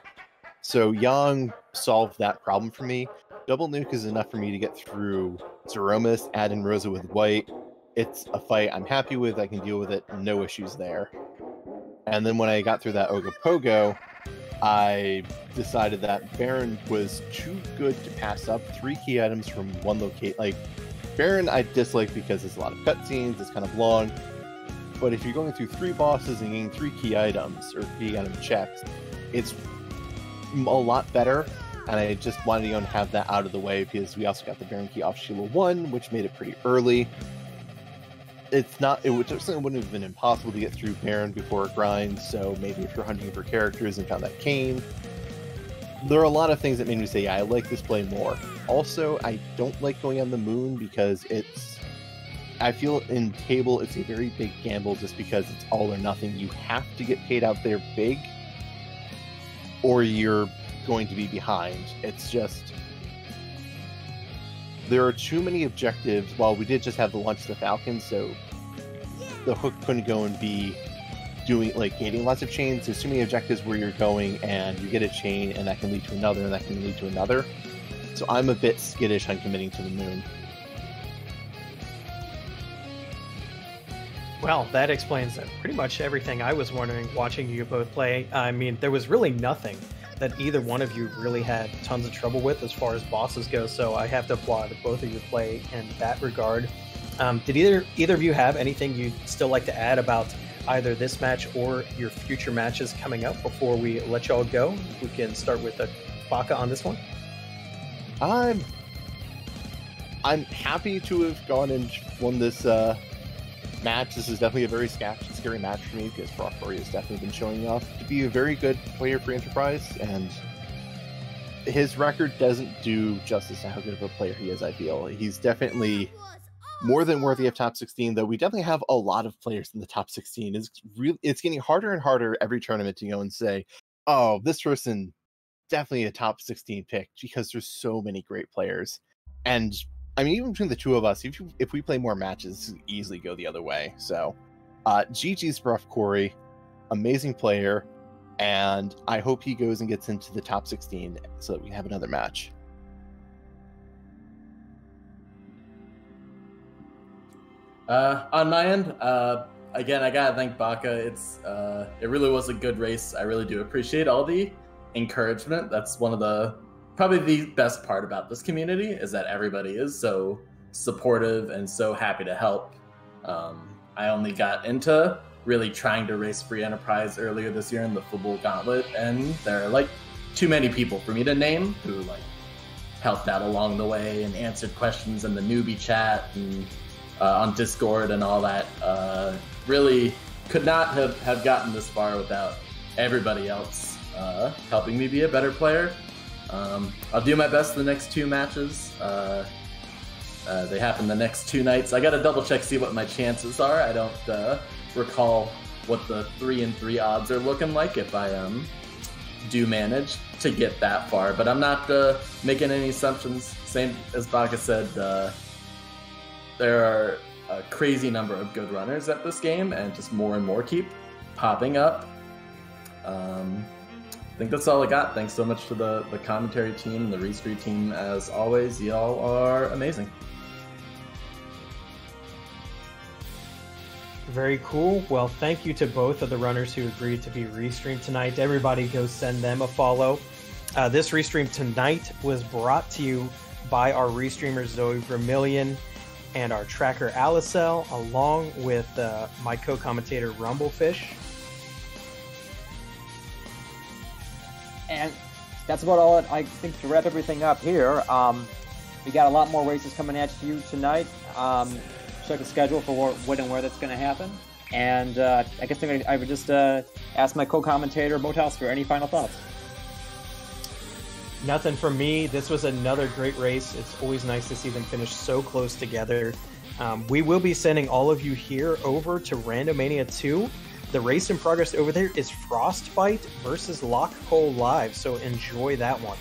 So Yang solved that problem for me. Double nuke is enough for me to get through Zeromus, add in Rosa with white. It's a fight I'm happy with, I can deal with it, no issues there. And then when I got through that Ogopogo, I decided that Baron was too good to pass up. 3 key items from one location. Like, Baron I dislike because there's a lot of cutscenes, it's kind of long. But if you're going through 3 bosses and getting 3 key items, or key item checks, it's a lot better. And I just wanted to go and have that out of the way because we also got the Baron key off Sheila 1, which made it pretty early. It certainly wouldn't have been impossible to get through Baron before a grind, so maybe if you're hunting for characters and found that cane. There are a lot of things that made me say, yeah, I like this play more. Also, I don't like going on the moon because I feel in table it's a very big gamble just because it's all or nothing. You have to get paid out there big, or you're going to be behind. It's just, there are too many objectives. While we did just have the launch of the Falcon, so the hook couldn't go and be doing like gating lots of chains. There's too many objectives where you're going and you get a chain and that can lead to another and that can lead to another. So I'm a bit skittish on committing to the moon. Well, that explains pretty much everything I was wondering watching you both play. I mean, there was really nothing that either one of you really had tons of trouble with as far as bosses go, so I have to applaud both of your play in that regard. Did either of you have anything you'd still like to add about either this match or your future matches coming up before we let y'all go? We can start with Baka on this one. I'm happy to have gone and won this match. This is definitely a very scary match for me because profcory has definitely been showing off to be a very good player for Enterprise, and his record doesn't do justice to how good of a player he is, I feel. He's definitely more than worthy of top 16, though we definitely have a lot of players in the top 16. It's getting harder and harder every tournament to go and say, oh, this person definitely a top 16 pick, because there's so many great players. And I mean, even between the two of us, if we play more matches, this could easily go the other way. So, GG's profcory, amazing player, and I hope he goes and gets into the top 16 so that we can have another match. On my end, again, I gotta thank Baka. It really was a good race. I really do appreciate all the encouragement. That's one of the probably the best part about this community is that everybody is so supportive and so happy to help. I only got into really trying to race free enterprise earlier this year in the football gauntlet, and there are like too many people for me to name who like helped out along the way and answered questions in the newbie chat and on Discord and all that. Really could not have gotten this far without everybody else helping me be a better player. I'll do my best the next 2 matches. They happen the next 2 nights. I gotta double check, see what my chances are. I don't recall what the 3-3 odds are looking like if I do manage to get that far, but I'm not making any assumptions. Same as Baka said, there are a crazy number of good runners at this game, and just more and more keep popping up. I think that's all I got. Thanks so much to the commentary team, the Restreamed team, as always. Y'all are amazing. Very cool. Well, thank you to both of the runners who agreed to be restreamed tonight. Everybody go send them a follow. This restream tonight was brought to you by our restreamers Zoe Vermillion and our tracker Alicel, along with my co-commentator Rumblefish. And that's about all I think to wrap everything up here. We got a lot more races coming at you tonight. Check the schedule for when and where that's going to happen. And I guess I would just ask my co-commentator Motoss for any final thoughts. Nothing from me. This was another great race. It's always nice to see them finish so close together. We will be sending all of you here over to Randomania 2. The race in progress over there is Frostbite versus Lock Coal Live, so enjoy that one.